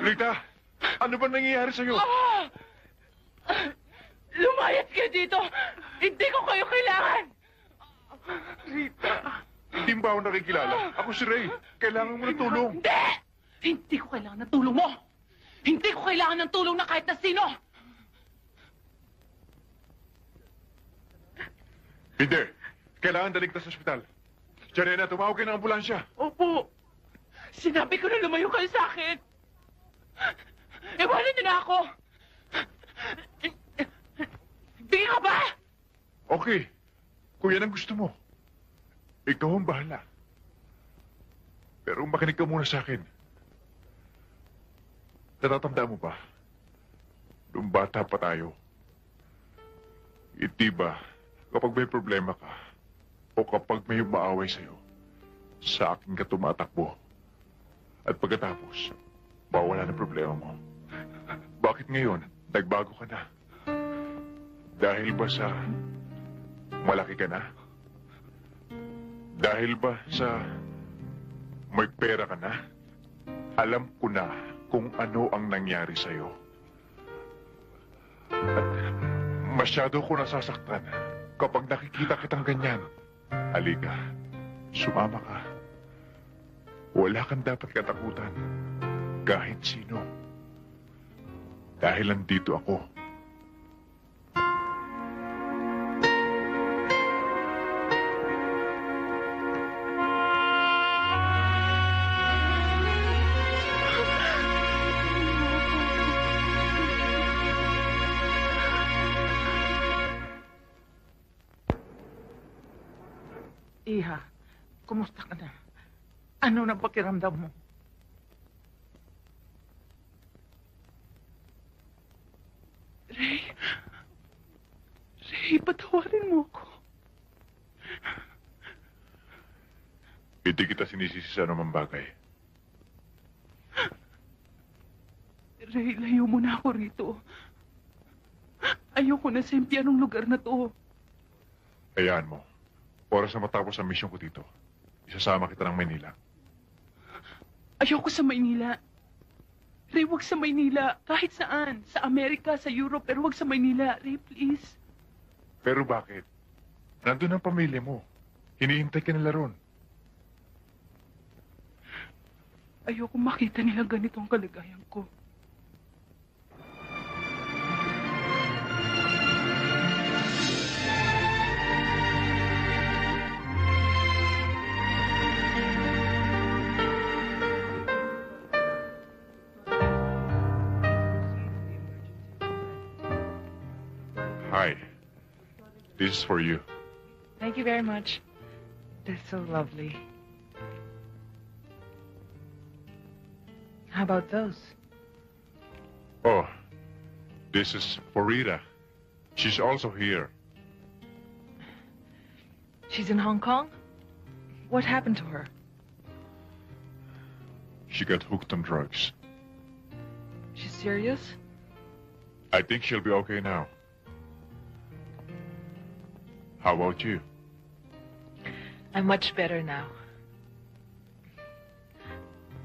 Rita! Ano ba nangyayari sa'yo? Lumayas kayo dito! Hindi ko kayo kailangan! Rita! Hindi mo ba ako nakikilala? Ako si Ray. Kailangan mo ng tulong. Hindi! Hindi ko kailangan ng tulong mo! Hindi ko kailangan ng tulong na kahit na sino! Hindi. Kailangan dalig ka sa ospital. Janena, tumawag kayo ng ambulansya. Opo! Sinabi ko na lumayo kayo sa akin! Iwanan niyo na ako! Hindi ka ba? Okay. Kung yan ang gusto mo, ikaw ang bahala. Pero makinig ka muna sa akin. Natatandaan mo ba? Nung bata pa tayo. Hindi ba, kapag may problema ka, o kapag may umaaway sa'yo, sa akin ka tumatakbo. At pagkatapos, mawala na problema mo. Bakit ngayon, nagbago ka na? Dahil ba sa malaki ka na? Dahil ba sa may pera ka na? Alam ko na kung ano ang nangyari sa'yo. At masyado ko nasasaktan kapag nakikita kitang ganyan. Halika, sumama ka. Wala kang dapat katakutan. Kahit sino. Dahil nandito ako. Iha, kumusta ka na? Ano na pakiramdam mo? Ray, patawarin mo ako. Hindi kita sinisisi sa anumang bagay. Ray, layo mo na ako rito. Ayoko na sa impyernong lugar na to. Hayaan mo. Oras na matapos ang misyon ko dito. Isasama kita ng Maynila. Ayoko sa Maynila. Ray, wag sa Maynila. Kahit saan. Sa Amerika, sa Europe, pero wag sa Maynila. Ray, please. Pero bakit? Nandun ang pamilya mo. Hinihintay ka nila ron. Ayoko makita nila ganito ang kalagayan ko. Hi. This is for you. Thank you very much. They're so lovely. How about those? Oh, this is for Rita. She's also here. She's in Hong Kong? What happened to her? She got hooked on drugs. She's serious? I think she'll be okay now. How about you? I'm much better now.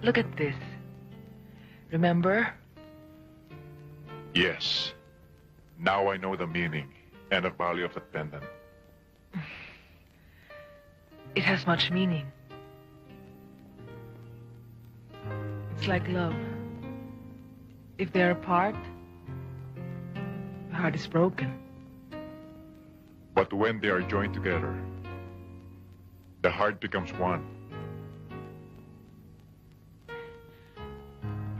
Look at this. Remember? Yes. Now I know the meaning and the value of that pendant. It has much meaning. It's like love. If they're apart, the heart is broken. But when they are joined together, the heart becomes one.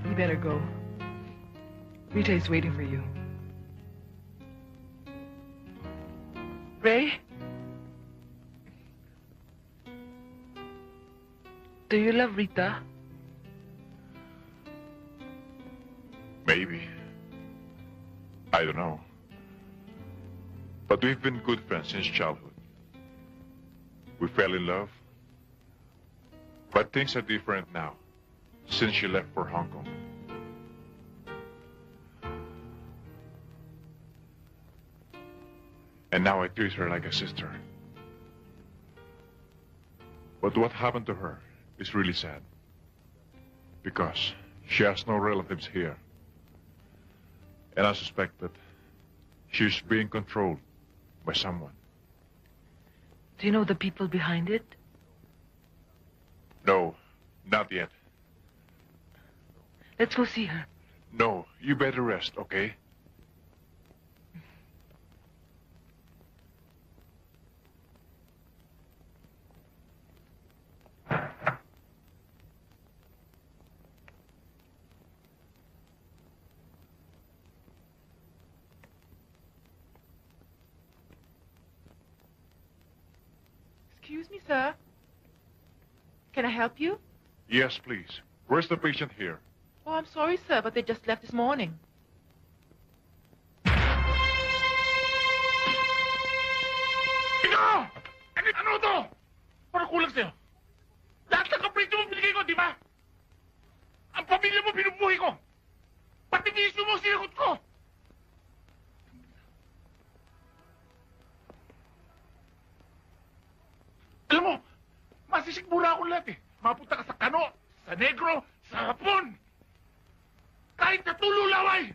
You better go. Rita is waiting for you. Ray? Do you love Rita? Maybe. I don't know. But we've been good friends since childhood. We fell in love. But things are different now, since she left for Hong Kong. And now I treat her like a sister. But what happened to her is really sad. Because she has no relatives here. And I suspect that she's being controlled by someone. Do you know the people behind it? No, not yet. Let's go see her. No, you better rest, okay? Excuse me, sir. Can I help you? Yes, please. Where's the patient here? Oh, I'm sorry, sir, but they just left this morning. Ikaw! Ano to? Parang kulang sa'yo. Lahat ng kaprito mo binigay ko, di ba? Ang pamilya mo binubuhay ko. Pati bisyo mo sinagot ko. Alam mo, masisigmura ako lahat eh. Mapunta ka sa Kano, sa Negro, sa Hapon. Kahit natululaway.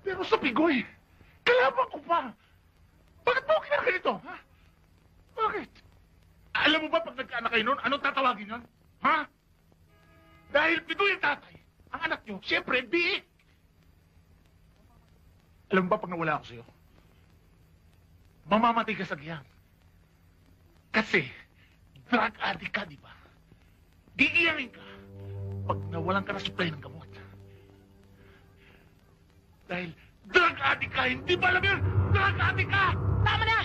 Pero sa Pigoy, kalaban ko pa. Bakit mo kinaganito, ha? Bakit? Alam mo ba pag nagkaanak kayo nun, anong tatawagin yun? Ha? Dahil Pigoy ang tatay, ang anak nyo, siyempre, biik. Alam mo ba pag nawala ako sa'yo? Mamamatay ka sa giyang. Kasi, drug addict ka, di ba? Gigiyanin ka pag nawalan ka na supply ng gamot. Dahil drug addict ka, hindi ba alam yun? Drug addict ka! Tama na!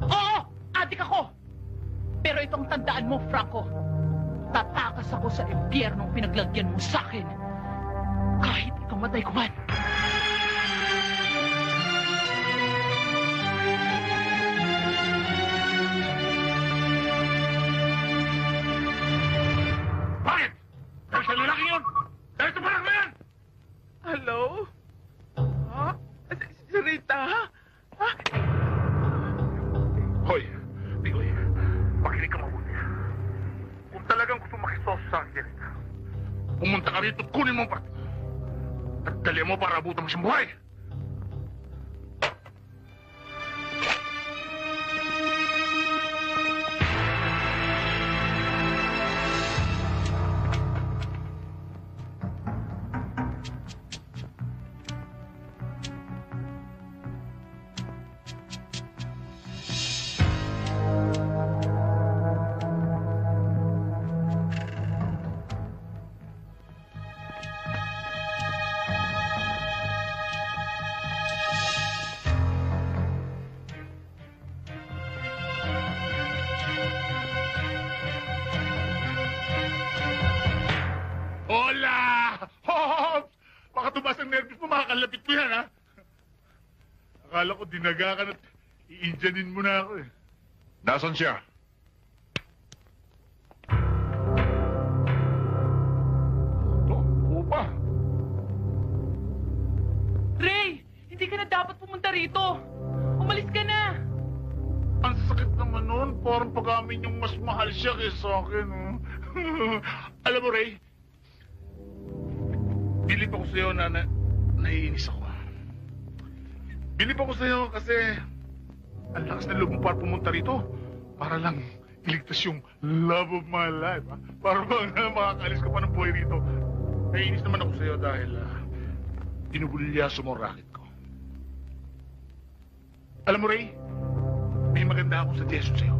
Oo, adik ako. Pero itong tandaan mo, Franco, tatakas ako sa impyernong pinaglagyan mo sa akin. Kahit ikamatay ko man. pumunta ka rito at kunin mo ang parte. At dali mo para abutan mo siyang buhay. Hola! Hops! Baka tumas ang nervous mo, makakalapit mo yan, ha? Akala ko dinaga ka at i-Indianin mo na ako, eh. Nasaan siya? Upa! Ray! Hindi ka na dapat pumunta rito! Umalis ka na! Ang sakit naman nun. Parang pag-amin yung mas mahal siya kaysa sa akin, oh. Alam mo, Ray, bilib ako sa'yo na naiinis ako. Bilib ako sa'yo kasi ang lakas na loob mo para pumunta rito para lang iligtas yung love of my life. Ha? Para bang makakalis ka pa ng buhay rito. Naiinis naman ako sa'yo dahil pinubulyaso mo ang racket ko. Alam mo, Ray, may maganda akong suggestion sa'yo.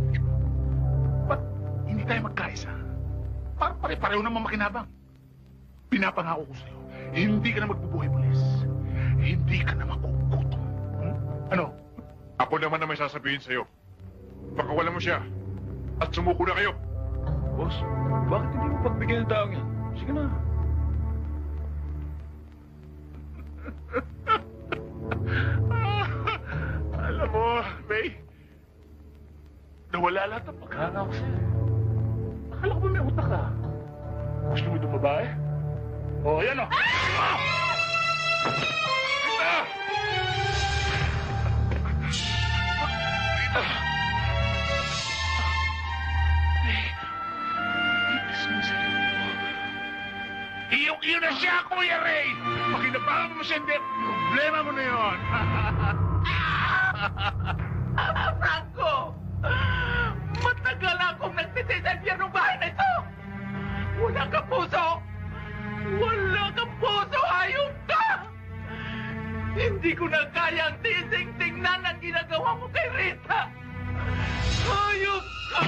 Ba't hindi tayo magkaisa? Pare-pareho naman makinabang. Pinapangako ko sa'yo, hindi ka na magbubuhay pulis. Hindi ka na makukutom. Ano? Ako naman na may sasabihin sa'yo. Pakawalan mo siya. At sumuko na kayo. Boss, bakit hindi mo pagbigyan ng taong yan? Sige na. Alam mo, May, nawala lahat ng pagkana ko sa'yo. Akala ko ba may utak ka? Gusto mo itong babae? Oh, yan o! Ah! Ah! Iyo na siya, Kuya Ray! Pakinabangan mo siya, hindi. Problema mo na yun. Franco! Matagal akong nagtitisalbiyan ng bahay na ito! Wala kang puso! Wala kang puso! Hayop ka! Hindi ko na kayang tising-tingnan ang ginagawa mo kay Rita! Hayop ka!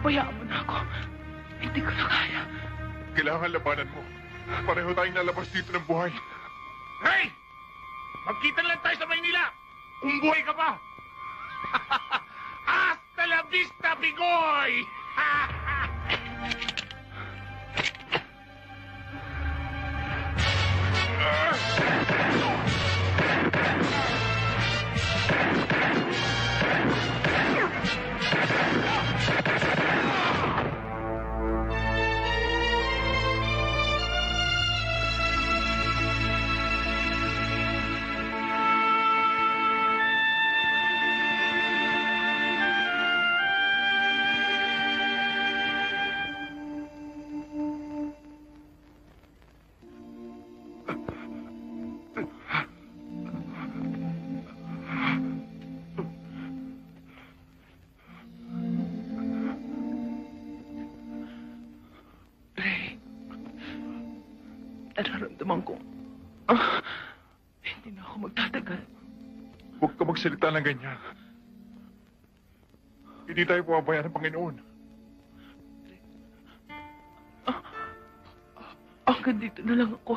Pabayaan mo na ako. Hindi ko na kaya. Kailangan labanan mo. Pareho tayong lalabas dito ng buhay. Ray! Magkita lang tayo sa Maynila! Kung buhay ka pa! Hasta la vista, Bigoy! Nararamdaman ko, hindi na ako magtatagal. Huwag ka magsalita ng ganyan. Hindi tayo pumabayaan ng Panginoon. Hanggang dito na lang ako.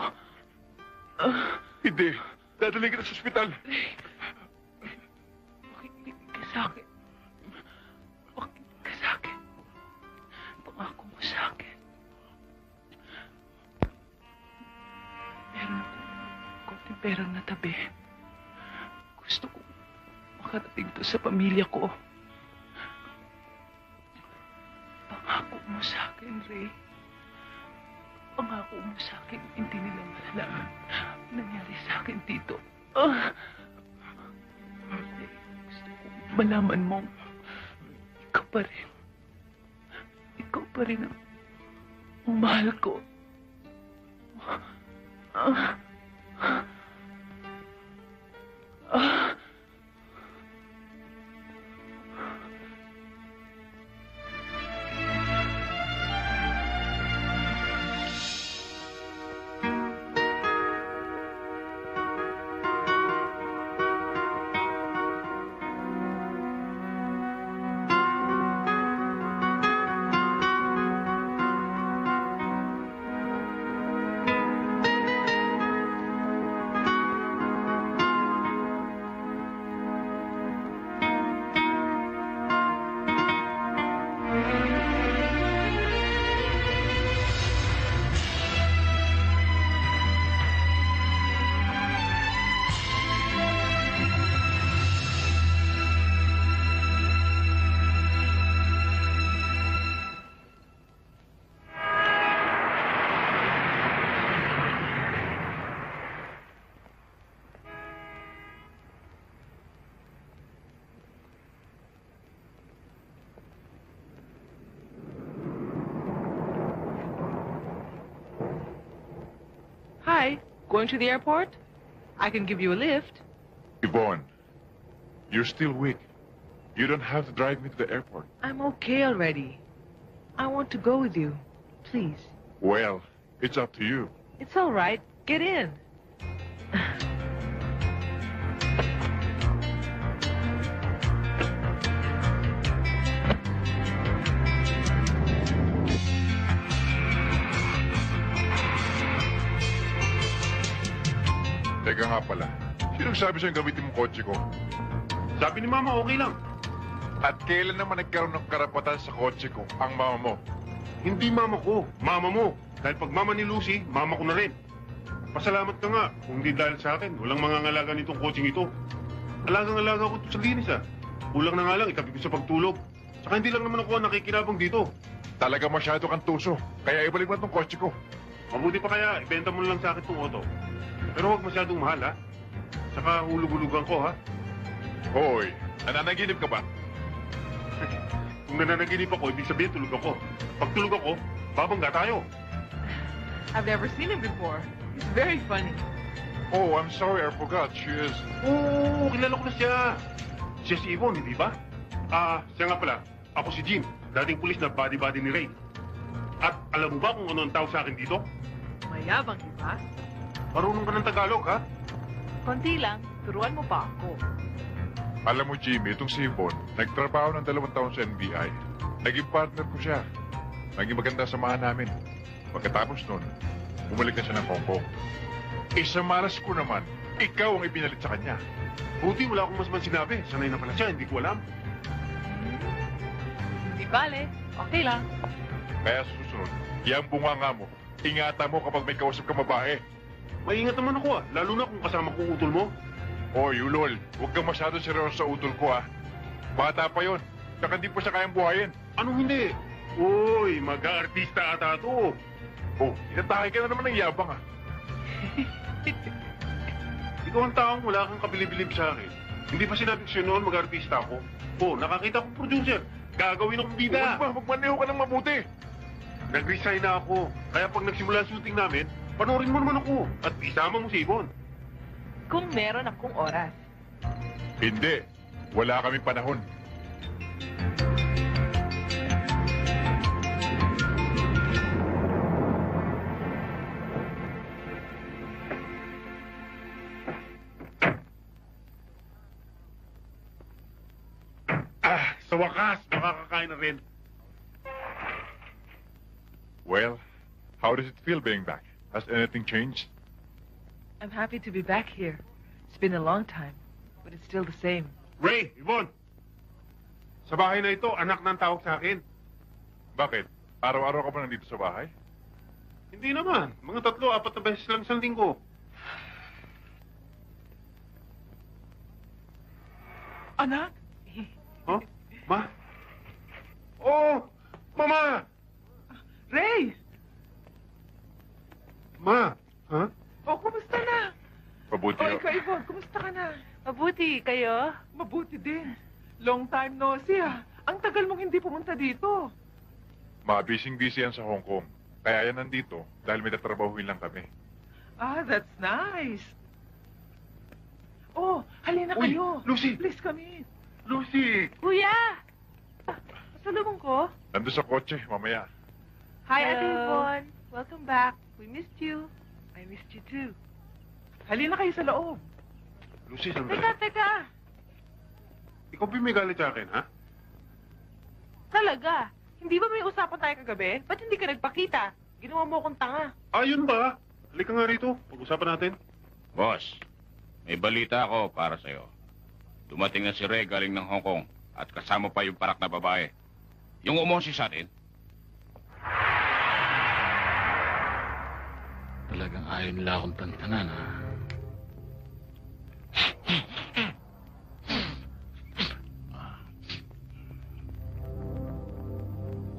Hindi. Dadaling kita sa ospital. Makinig ka sa akin. Makinig ka sa akin. Pangako mo sa akin. Meron akong konting perang natabi. Gusto ko makarating to sa pamilya ko. mo sa akin, Ray. Pangako mo sa akin, hindi nila malalaman nangyari sa akin dito. Ray, gusto ko malaman mong ikaw pa rin. Ikaw pa rin ang mahal ko. Hi, going to the airport? I can give you a lift. Yvonne, you're still weak. You don't have to drive me to the airport. I'm okay already. I want to go with you. Please. Well, it's up to you. It's all right. Get in. Teka nga pala, sinong sabi sa'yo gamitin mong kotse ko? Sabi ni Mama, okay lang. At kailan naman nagkaroon ng karapatan sa kotse ko ang mama mo? Hindi Mama ko, Mama mo. Dahil pag Mama ni Lucy, Mama ko na rin. Pasalamat ka nga. Kung hindi dahil sa akin, walang mangangalaga nitong coaching ito. Alagang-alaga ko sa linis, ah. Kulang na nga lang, itabi ko sa pagtulog. Saka hindi lang naman ako ang nakikinabang dito. Talaga masyado kang tuso. Kaya ibalik mo itong kotse ko. Mabuti pa kaya, ibenta mo na lang sa akin itong auto. Pero huwag masyadong mahal, ha? Saka hulug-hulugan ko, ha? Hoy, nananaginip ka ba? Kung nananaginip ako, ibig sabihin tulog ako. Pag tulog ako, babangga tayo. I've never seen him before. He's very funny. Oh, I'm sorry, I forgot. She is... Oo, kilala ko na siya. Siya si Yvonne, hindi ba? Siya nga pala. Ako si Jim, dating pulis na body-body ni Ray. At alam mo ba kung ano ang tawag sa akin dito? Mayabang, di ba? Marunong ka ng Tagalog, ha? Konti lang. Turuan mo pa ako. Alam mo, Jimmy, itong si Yvonne, nagtrabaho ng 2 taon sa NBI. Naging partner ko siya. Naging maganda samahan namin. Pagkatapos nun, bumalik na siya ng Hong Kong. Sa malas ko naman, ikaw ang ipinalit sa kanya. Buti wala akong mas man sinabi. Sanay na pala siya, hindi ko alam. Hindi bale. Okay lang. Kaya sa susunod, yung bunganga mo, ingatan mo kapag may kausap ka babae. Maingat naman ako, ah. Lalo na kung kasama kong utol mo. Oy, ulol, huwag kang masyado seryoso sa utol ko, ah. Bata pa yon. Saka hindi pa siya kayang buhayin. Anong hindi? Uy, mag-aartista ata to. Oh, inatake ka na naman ng yabang, ah. Ikaw ang taong wala kang kabilib-bilib sa akin. Hindi pa sinabi ko sa'yo noon mag-artista ako. Oh, nakakita akong producer. Gagawin akong bida. Huwag ba, magmaneho ka ng mabuti. Nag-resign na ako. Kaya pag nagsimula ang shooting namin, panoorin mo naman ako. At isama mo si Yvonne. Kung meron akong oras. Hindi. Wala kami panahon. Sa wakas, makakakain na rin. Well, how does it feel being back? Has anything changed? I'm happy to be back here. It's been a long time, but it's still the same. Ray, Yvonne! Sa bahay na ito, anak ng tawag sa akin. Bakit? Araw-araw ka ba nandito sa bahay? Hindi naman. Mga 3-4 na beses lang sa linggo. Anak? Huh? Ma? Oh! Mama! kayo? Mabuti din. Long time no see, ah. Ang tagal mong hindi pumunta dito. Mga busy yan sa Hong Kong. Kaya yan nandito dahil may tatrabahuin lang kami. Ah, that's nice. Oh, halina Uy, kayo. Lucy! Please come in. Lucy! Kuya! Pasalubong ko? Nandun sa kotse, mamaya. Hi, Hello. Ate Yvonne. Welcome back. We missed you. I missed you too. Halina kayo sa loob. Lucy, sandali. Teka. Ikaw ba may galit sa akin, ha? Talaga? Hindi ba may usapan tayo kagabi? Ba't hindi ka nagpakita? Ginawa mo akong tanga. Ayun ba? Halika nga rito. Pag-usapan natin. Boss, may balita ako para sa'yo. Dumating na si Ray galing ng Hong Kong at kasama pa yung parak na babae. Yung umonsi sa atin. Talagang ayaw nila akong tantanan, ha?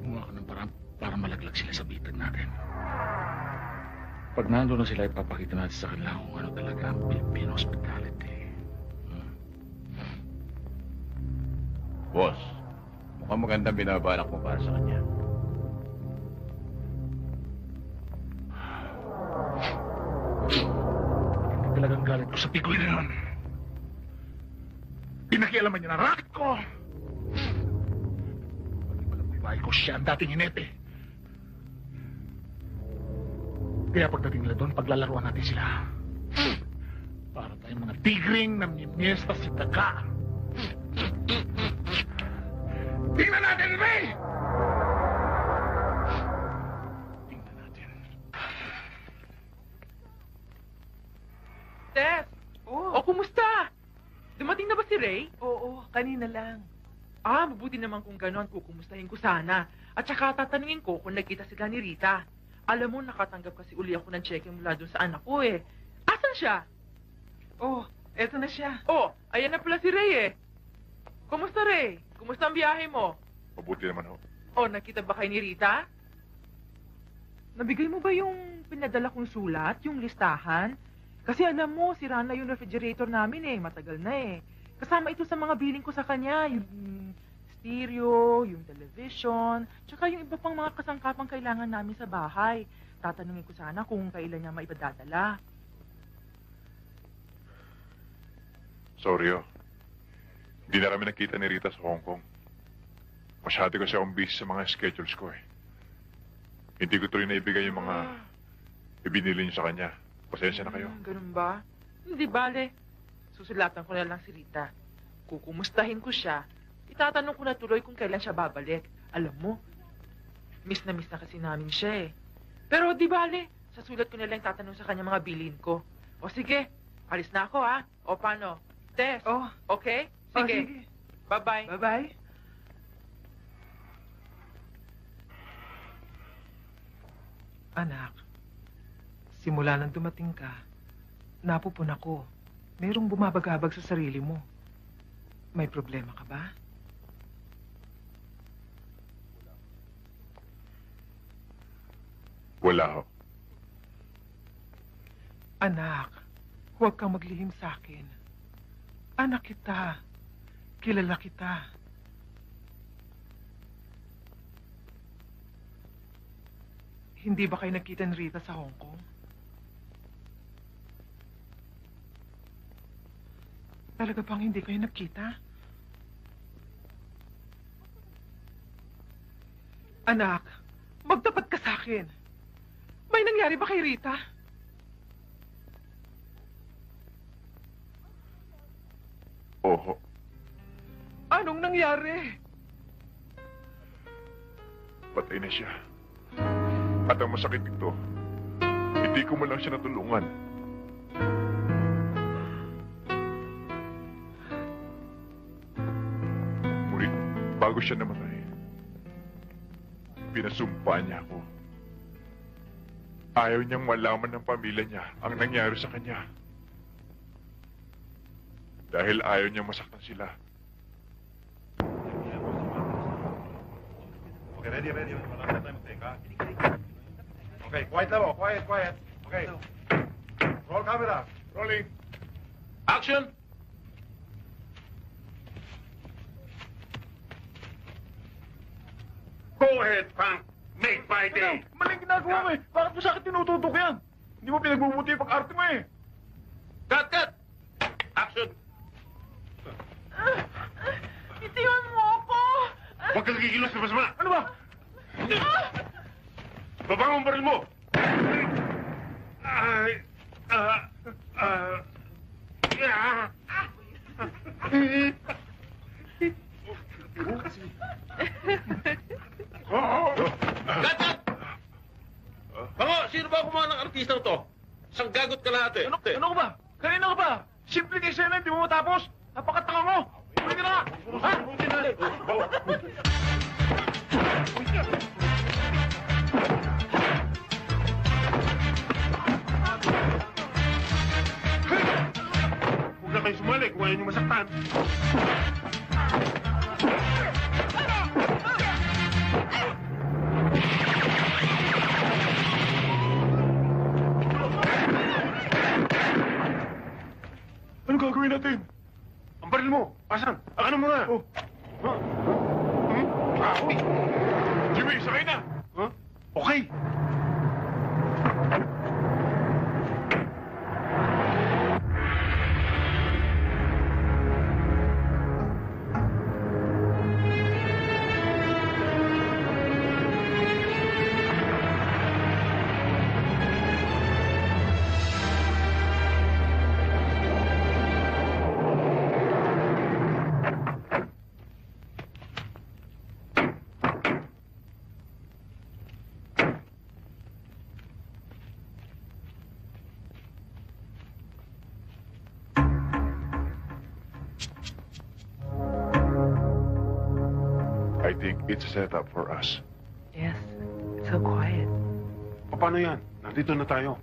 Gumawa ka ng parang para malaglag sila sa bitag natin. Pag nandun na sila, ipapakita natin sa kanila kung ano talaga ang Filipino hospitality. Boss, mukhang magandang binabalak mo para sa kanya. Hindi talagang galit ko sa pigoy na yun. Pinakialaman niya na racket ko. Pati palang bibahay ko siya ang dating hinete. Kaya pagdating nila doon, paglalaruan natin sila. Para tayong mga tigring na mimiesta si Daga. Tingnan natin, Ray! Tingnan natin. Tess! Oh, kumusta? Dumating na ba si Ray? Oo, kanina lang. Ah, mabuti naman kung gano'n, kukumustahin ko sana. At saka tatanungin ko kung nagkita sila ni Rita. Alam mo, nakatanggap kasi uli ako ng cheque mula doon sa anak ko eh. Asan siya? Oh, eto na siya. Oh, ayan na pala si Ray eh. Kumusta Ray? Kumusta ang biyahe mo? Mabuti naman ho. Oh, nakita ba kayo ni Rita? Nabigay mo ba yung pinadala kong sulat, yung listahan? Kasi alam mo, sira na yung refrigerator namin eh, matagal na eh. Kasama ito sa mga billing ko sa kanya, yung stereo, yung television, tsaka yung iba pang mga kasangkapang kailangan namin sa bahay. Tatanungin ko sana kung kailan niya maibadadala. Sorry ho. Hindi na kami nakita ni Rita sa Hong Kong. Masyado kasi akong busy sa mga schedules ko eh. Hindi ko tuloy na ibigay yung mga ibinili niyo sa kanya. Pasensya na kayo. Ganun ba? Hindi bale. Susulatan ko na lang si Rita. Kukumustahin ko siya. Itatanong ko na tuloy kung kailan siya babalik. Alam mo, miss na kasi namin siya eh. Pero di bale, sa sulat ko na lang tatanong sa kanya mga bilin ko. O sige, alis na ako ha. O paano? Tess, Oh, okay? Sige. Bye-bye. bye-bye. Anak, simula nang dumating ka, napupun ako. Merong bumabagabag sa sarili mo. May problema ka ba? Wala ho. Anak, huwag kang maglihim sa akin. Anak kita. Kilala kita. Hindi ba kayo nakita ni Rita sa Hong Kong? Talaga bang hindi kayo nakita? Anak, magtapat ka sa akin. May nangyari ba kay Rita? Oho. Anong nangyari? Patay na siya. At ang masakit ito, hindi ko man lang siya natulungan. Ngunit, bago siya namatay, pinasumpa niya ako. Ayaw niyang malaman ng pamilya niya ang nangyari sa kanya. Dahil ayaw niyang masaktan sila. Okay, ready. Okay, quiet level, quiet. Okay. Roll camera. Rolling. Action! Go ahead, Frank. Make my day. Maling ginagawa mo eh. Bakit mo sa akin tinututok yan? Hindi mo pinagbubuti yung pag-arte mo eh. Cut, cut! Action! Itiwan mo ako! Huwag kang kikilos na masama. Ano ba? Baba mo ang baril mo! Ay, Cut, cut! Bango, sino ba kumuha ng artista to? Isang gagot ka lahat eh. Ano ka ba? Kanina ka ba? Simple kay Sena, hindi mo matapos. Napakatanga mo. Pwede na nga. Ha? huwag na kayo sumali kung ayaw nyo masaktan. Ano gagawin natin? Ang baril mo! Asan? Ano mo na? Oh. Uy! Jimmy, sakay na! Huh? Okay. I think it's a setup for us. Yes. It's so quiet. Paano yan? Nandito na tayo.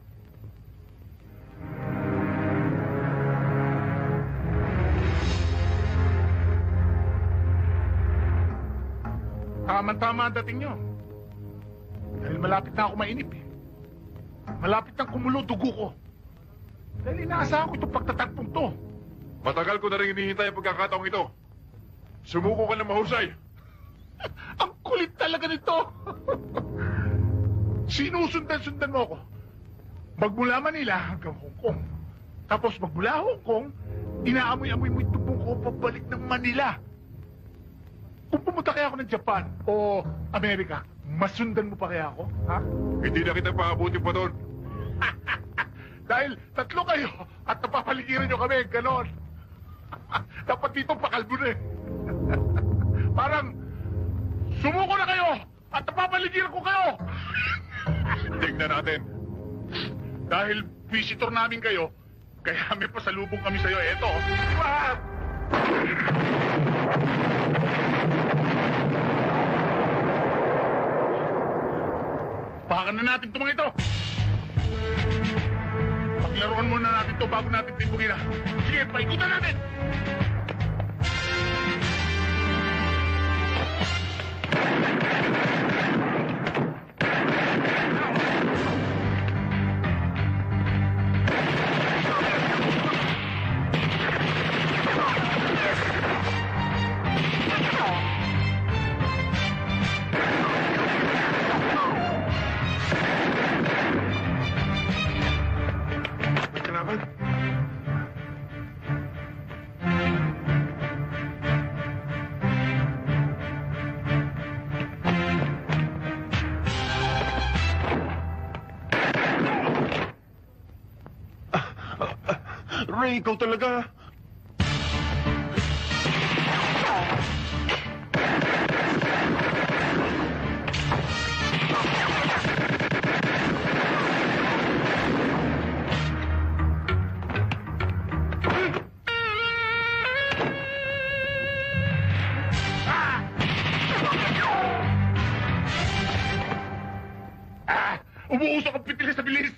Tama-tama ang dating nyo. Dahil malapit na ako mainip eh. Malapit nang kumulo dugo ko. Dahil inaasahan ko itong pagtatagpong to. Matagal ko na rin hinihintay ang pagkakataong ito. Sumuko ka na mahusay. Ang kulit talaga nito. Sinusundan-sundan mo ako. Magmula Manila hanggang Hong Kong. Tapos magmula Hong Kong, inaamoy-amoy mo itong ko pabalik ng Manila. Kung pumunta kaya ako ng Japan o Amerika, masundan mo pa kaya ako? Ha? Hindi na kita paabuti pa doon. Dahil tatlo kayo at napapaligiran nyo kami, ganon. Dapat dito pakalbo na eh. Parang sumuko na kayo at napapaligiran ko kayo. Tignan natin. Dahil visitor namin kayo, kaya may pasalubong kami sa'yo. Eto. Diba? Pakan na natin itong mga ito. Paglaruan muna natin ito bago natin timbugin na. Sige, paikutan natin. May kalaban? Ray, ikaw talaga. Umuusok ang pitilis sa bilis.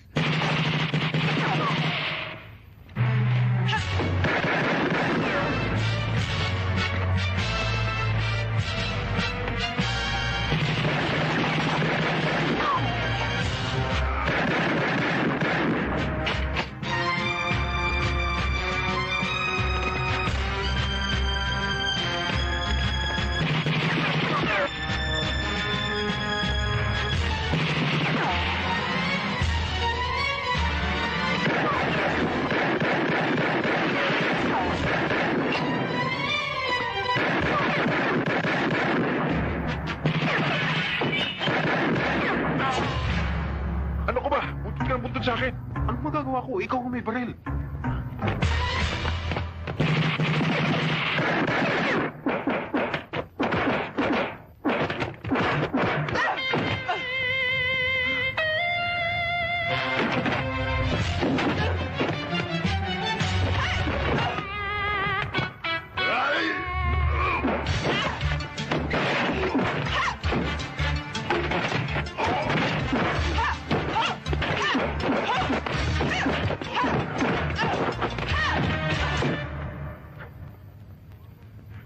sa akin. Anong magagawa ko? Ikaw ang may baril.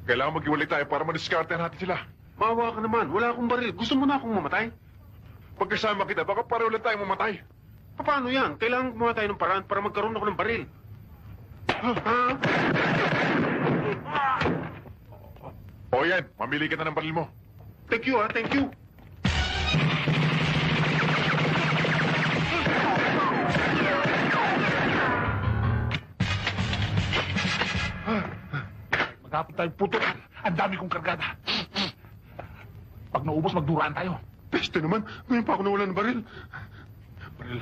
Kailangan maghiwalay tayo para madiskarte natin sila. Maawa ka naman. Wala akong baril. Gusto mo na akong mamatay? Pagkasama kita, baka pareho lang tayo mamatay. Paano yan? Kailangan gumawa tayo ng paraan para magkaroon ako ng baril. Ha? O yan, mamili ka na ng baril mo. Thank you, ha? Thank you. Magkapit tayong putukan. Ang dami kong kargada. Pag naubos, magduraan tayo. Peste naman. Ngayon pa ako nawalan ng baril. Baril.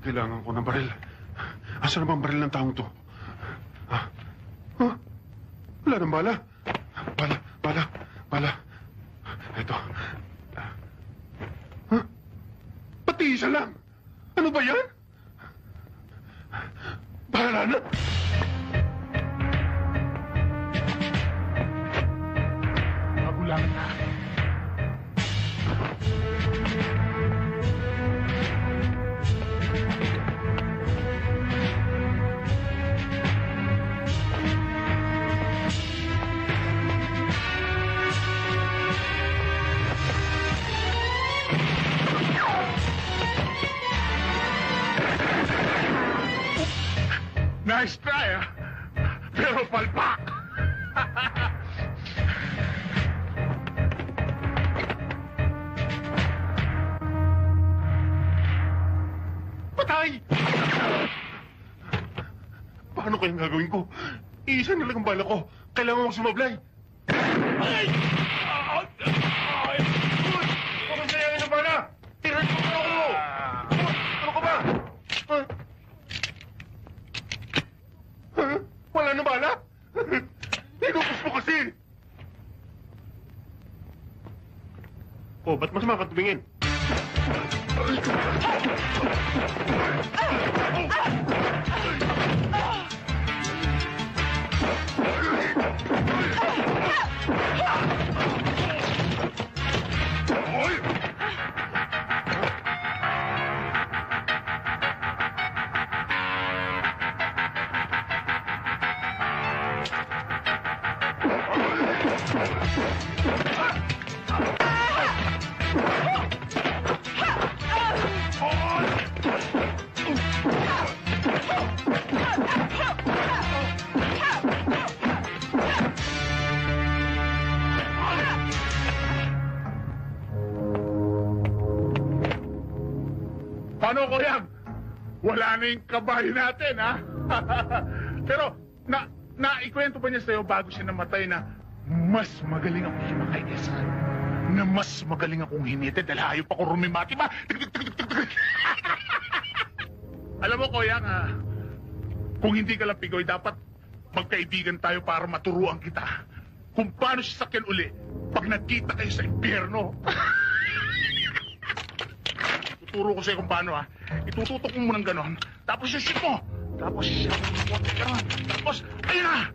Kailangan ko ng baril. Asan na ba ang baril ng taong to? Ha? Ha? Wala nang bala. Bala. Ito. Ha? Pati isa lang. Ano ba yan? Bahala na. Magulang na. Nice try, ah. Pero palpak. Patay! Paano kayang gagawin ko? Iisa na lang ang bala ko. Kailangan kong sumablay. Ay! Huwag kang sayangin ang bala! Tiran mo na ako! Ano ka ba? Wala na bala? Tinupos mo kasi! Oh, ba't masama ka tumingin? Paano ko yan? Wala na yung kabayo natin, ha? Pero, naikwento ba niya sa'yo bago siya namatay na mas magaling akong himakay kaysa na mas magaling akong hinitid dahil hayop ako rumimati ba? Alam mo, Koyang, kung hindi ka lang pigoy, dapat magkaibigan tayo para maturuan kita kung paano siya sakyan uli pag nagkita kayo sa impyerno. Tuturo ko sa'yo kung paano, ha. Itututok mo munang ganon, tapos shoot mo. Tapos siya mo ganon. Tapos, ayun na!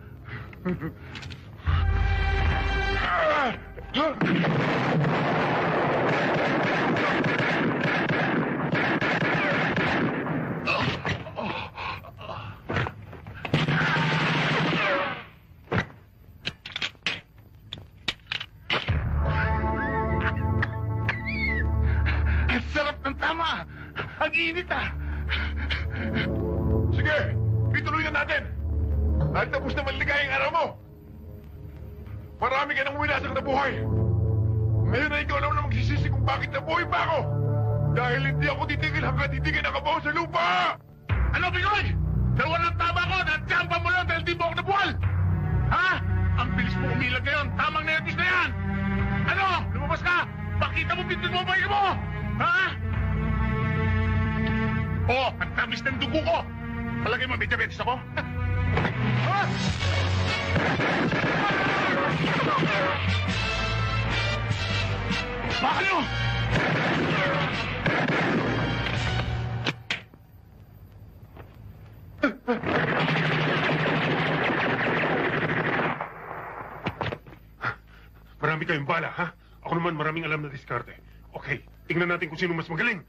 Ang sarap ng tama! Ang init, ah! Sige, ituloy na natin. At tapos na maligayang araw mo. Marami ka nang winasak na buhay. Ngayon na ikaw naman ang magsisisi kung bakit nabuhay pa ako. Dahil hindi ako titigil hanggang hindi ka nakabaw sa lupa! Ano, Pigoy? Dalawa ng tama ko, natsampa mo lang dahil di mo ako nabuhal! Ha? Ang bilis mo umilag ngayon, tamang nervous na yan! Ano? Lumabas ka! Pakita mo, pintin mo ang bahay mo! Ha? Oo, ang tamis ng dugo ko. Palagay mo, may diabetes ako? Bakit nyo? Marami kayong bala, ha? Ako naman maraming alam na diskarte. Okay, tingnan natin kung sino mas magaling.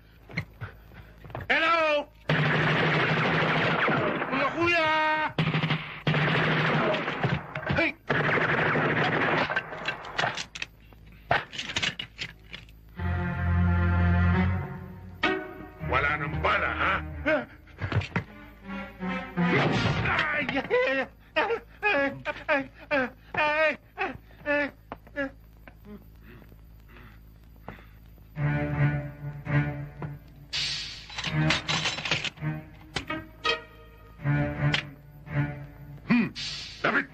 Hello! Mga kuya! Hey! Wala nang bala, ha? David!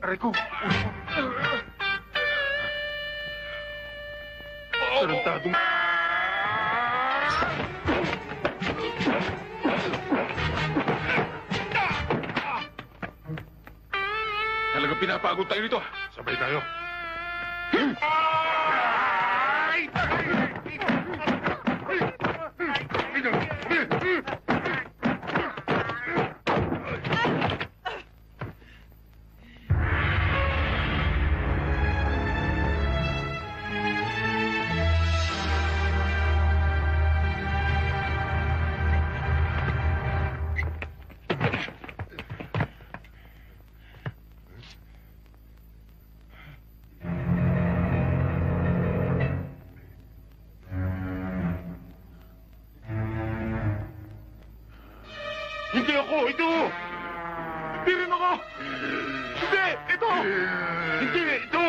Aray ko! Tarantadong... Talagang pinapagod tayo nito. Sabay tayo. Hindi ako! Ito! Hindi rin ako! Hindi! Ito! Hindi! Ito!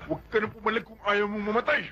Huwag ka nang pumalag kung ayaw mong mamatay.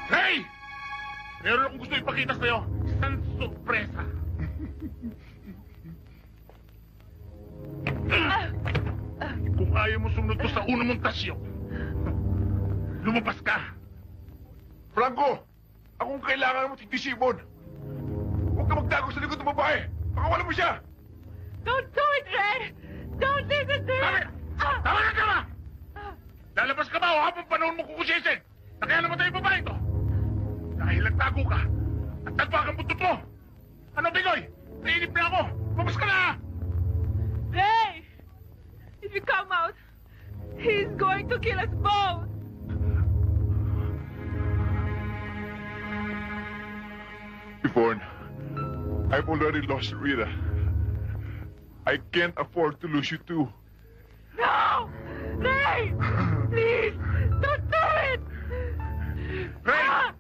Hey! Meron akong gusto ipakita sa'yo. Isang sorpresa. Kung ayaw mo sumunod to sa unang mong tasyo, lumabas ka. Franco, akong kailangan mo titisibon. Huwag ka magtago sa likod ng babae. Pakawala mo siya. Don't do it, Ray! Don't listen to Tama! him! Tama na, tama! Lalabas ka ba o habang panahon mo kukusisin? Na kaya namatay yung babae ito? Dahil nagtago ka at nagbagang buntot mo. Ano, Bigoy? Nainip na ako. Lumabas ka na! Ray! If you come out, he's going to kill us both. Yvonne, I've already lost Rita. I can't afford to lose you too. No! Ray! Please! Don't do it! Ray!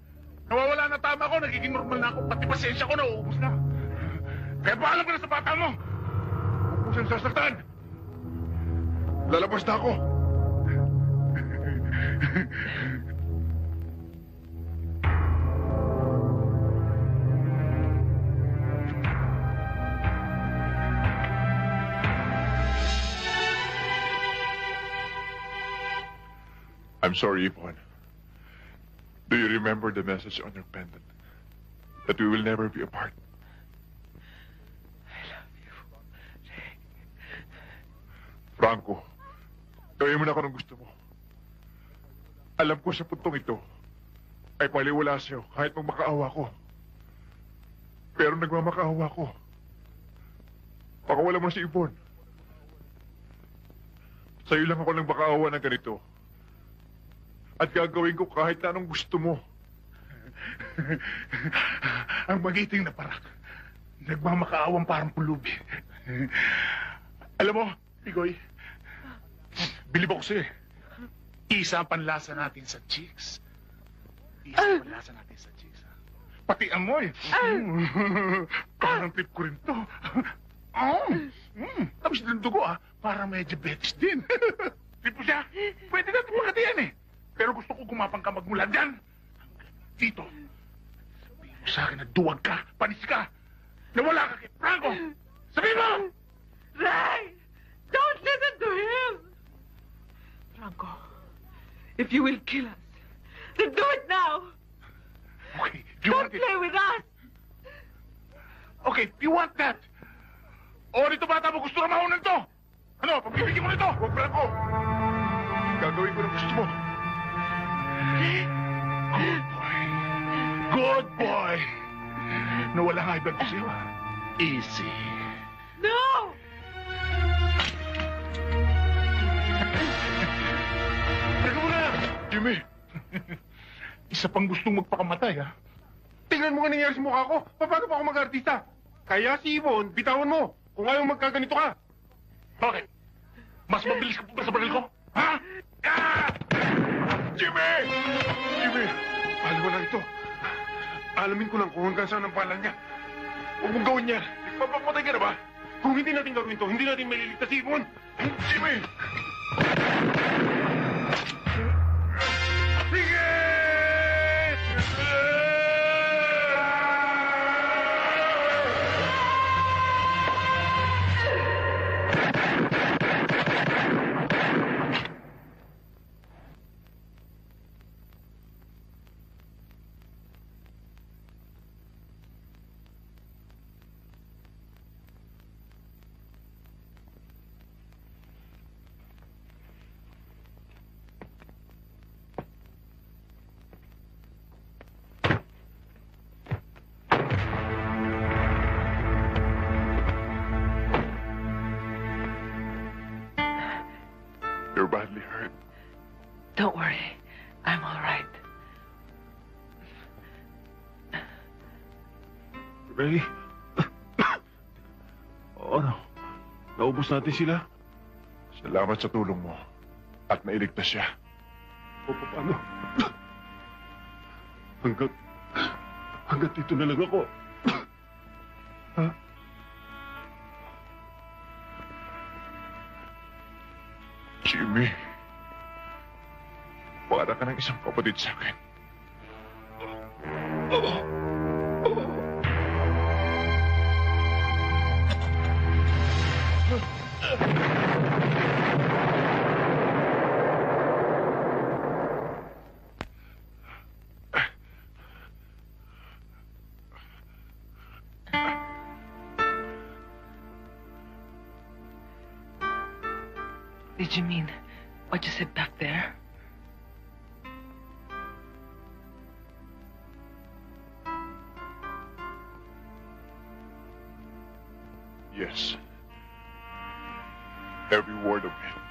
Nawawala na tama ko, nagiging normal na ako, pati pasensya ko nauubos na. Kaya paalam ka na sa bata mo! Huwag mo siyang sasaktan! Lalabas na ako. I'm sorry, Yvonne. Do you remember the message on your pendant? That we will never be apart. I love you. Ray. Franco, gawin mo na ako ng gusto mo. Alam ko sa puntong ito ay paliwala sa'yo kahit magmakaawa ko. Pero nagmamakaawa ko. Pakawala mo na si Yvonne. Sa'yo lang ako nang makaawa ng ganito. At gagawin ko kahit na anong gusto mo. Ang magiting na parak. Nagmamakaawang parang pulubi. Alam mo, Pigoy, bilib ako sa'yo. Isa ang panlasa natin sa chicks. Isa ang panlasa natin sa chicks. Pati amoy. Parang trip ko rin to. Tapos ng dugo, parang may diabetes din. Trip mo siya. Pwede natin magkatiyan eh. Pero gusto ko gumapang ka magmula dyan. Dito. Sabihin mo sa akin na duwag ka, panis ka. Nawala ka kay Franco. Sabihin mo! Ray! Don't listen to him! Franco, if you will kill us, then do it now! Okay, if you Don't want it. play with us! Okay, if you want that. O, dito bata mo, gusto na mahunan to. Ano, pagbibigyan mo nito. Huwag Franco! Gagawin ko ng gusto mo. Good boy. Good boy. Nawala nga ibang ko sa'yo. Easy. No! Teka muna! Jimmy! Isa pang gustong magpakamatay, ha? Tingnan mo nga nangyari sa mukha ko. Paano pa ako mag-artista? Kaya si Yvonne, bitawan mo. Kung ayaw magkaganito ka. Bakit? Mas mabilis ka pa ba sa baril ko? Ha? Ah! Jimmy! Jimmy, alam mo na ito. Alamin ko lang kung hanggang saan ang pala niya. Huwag mong gawin niya. Papapatay ka na ba? Kung hindi natin gawin to, hindi natin maliligtas si Yvonne. Jimmy! Sige! You're badly hurt. Don't worry. I'm all right. Ray? Oo, naubos natin sila. Salamat sa tulong mo. At nailigtas siya. O paano? Hanggat dito na lang ako. Ha? Jimmy. Para ka ng isang kapatid sa akin. Did you mean what you said back there? Yes. Every word of it.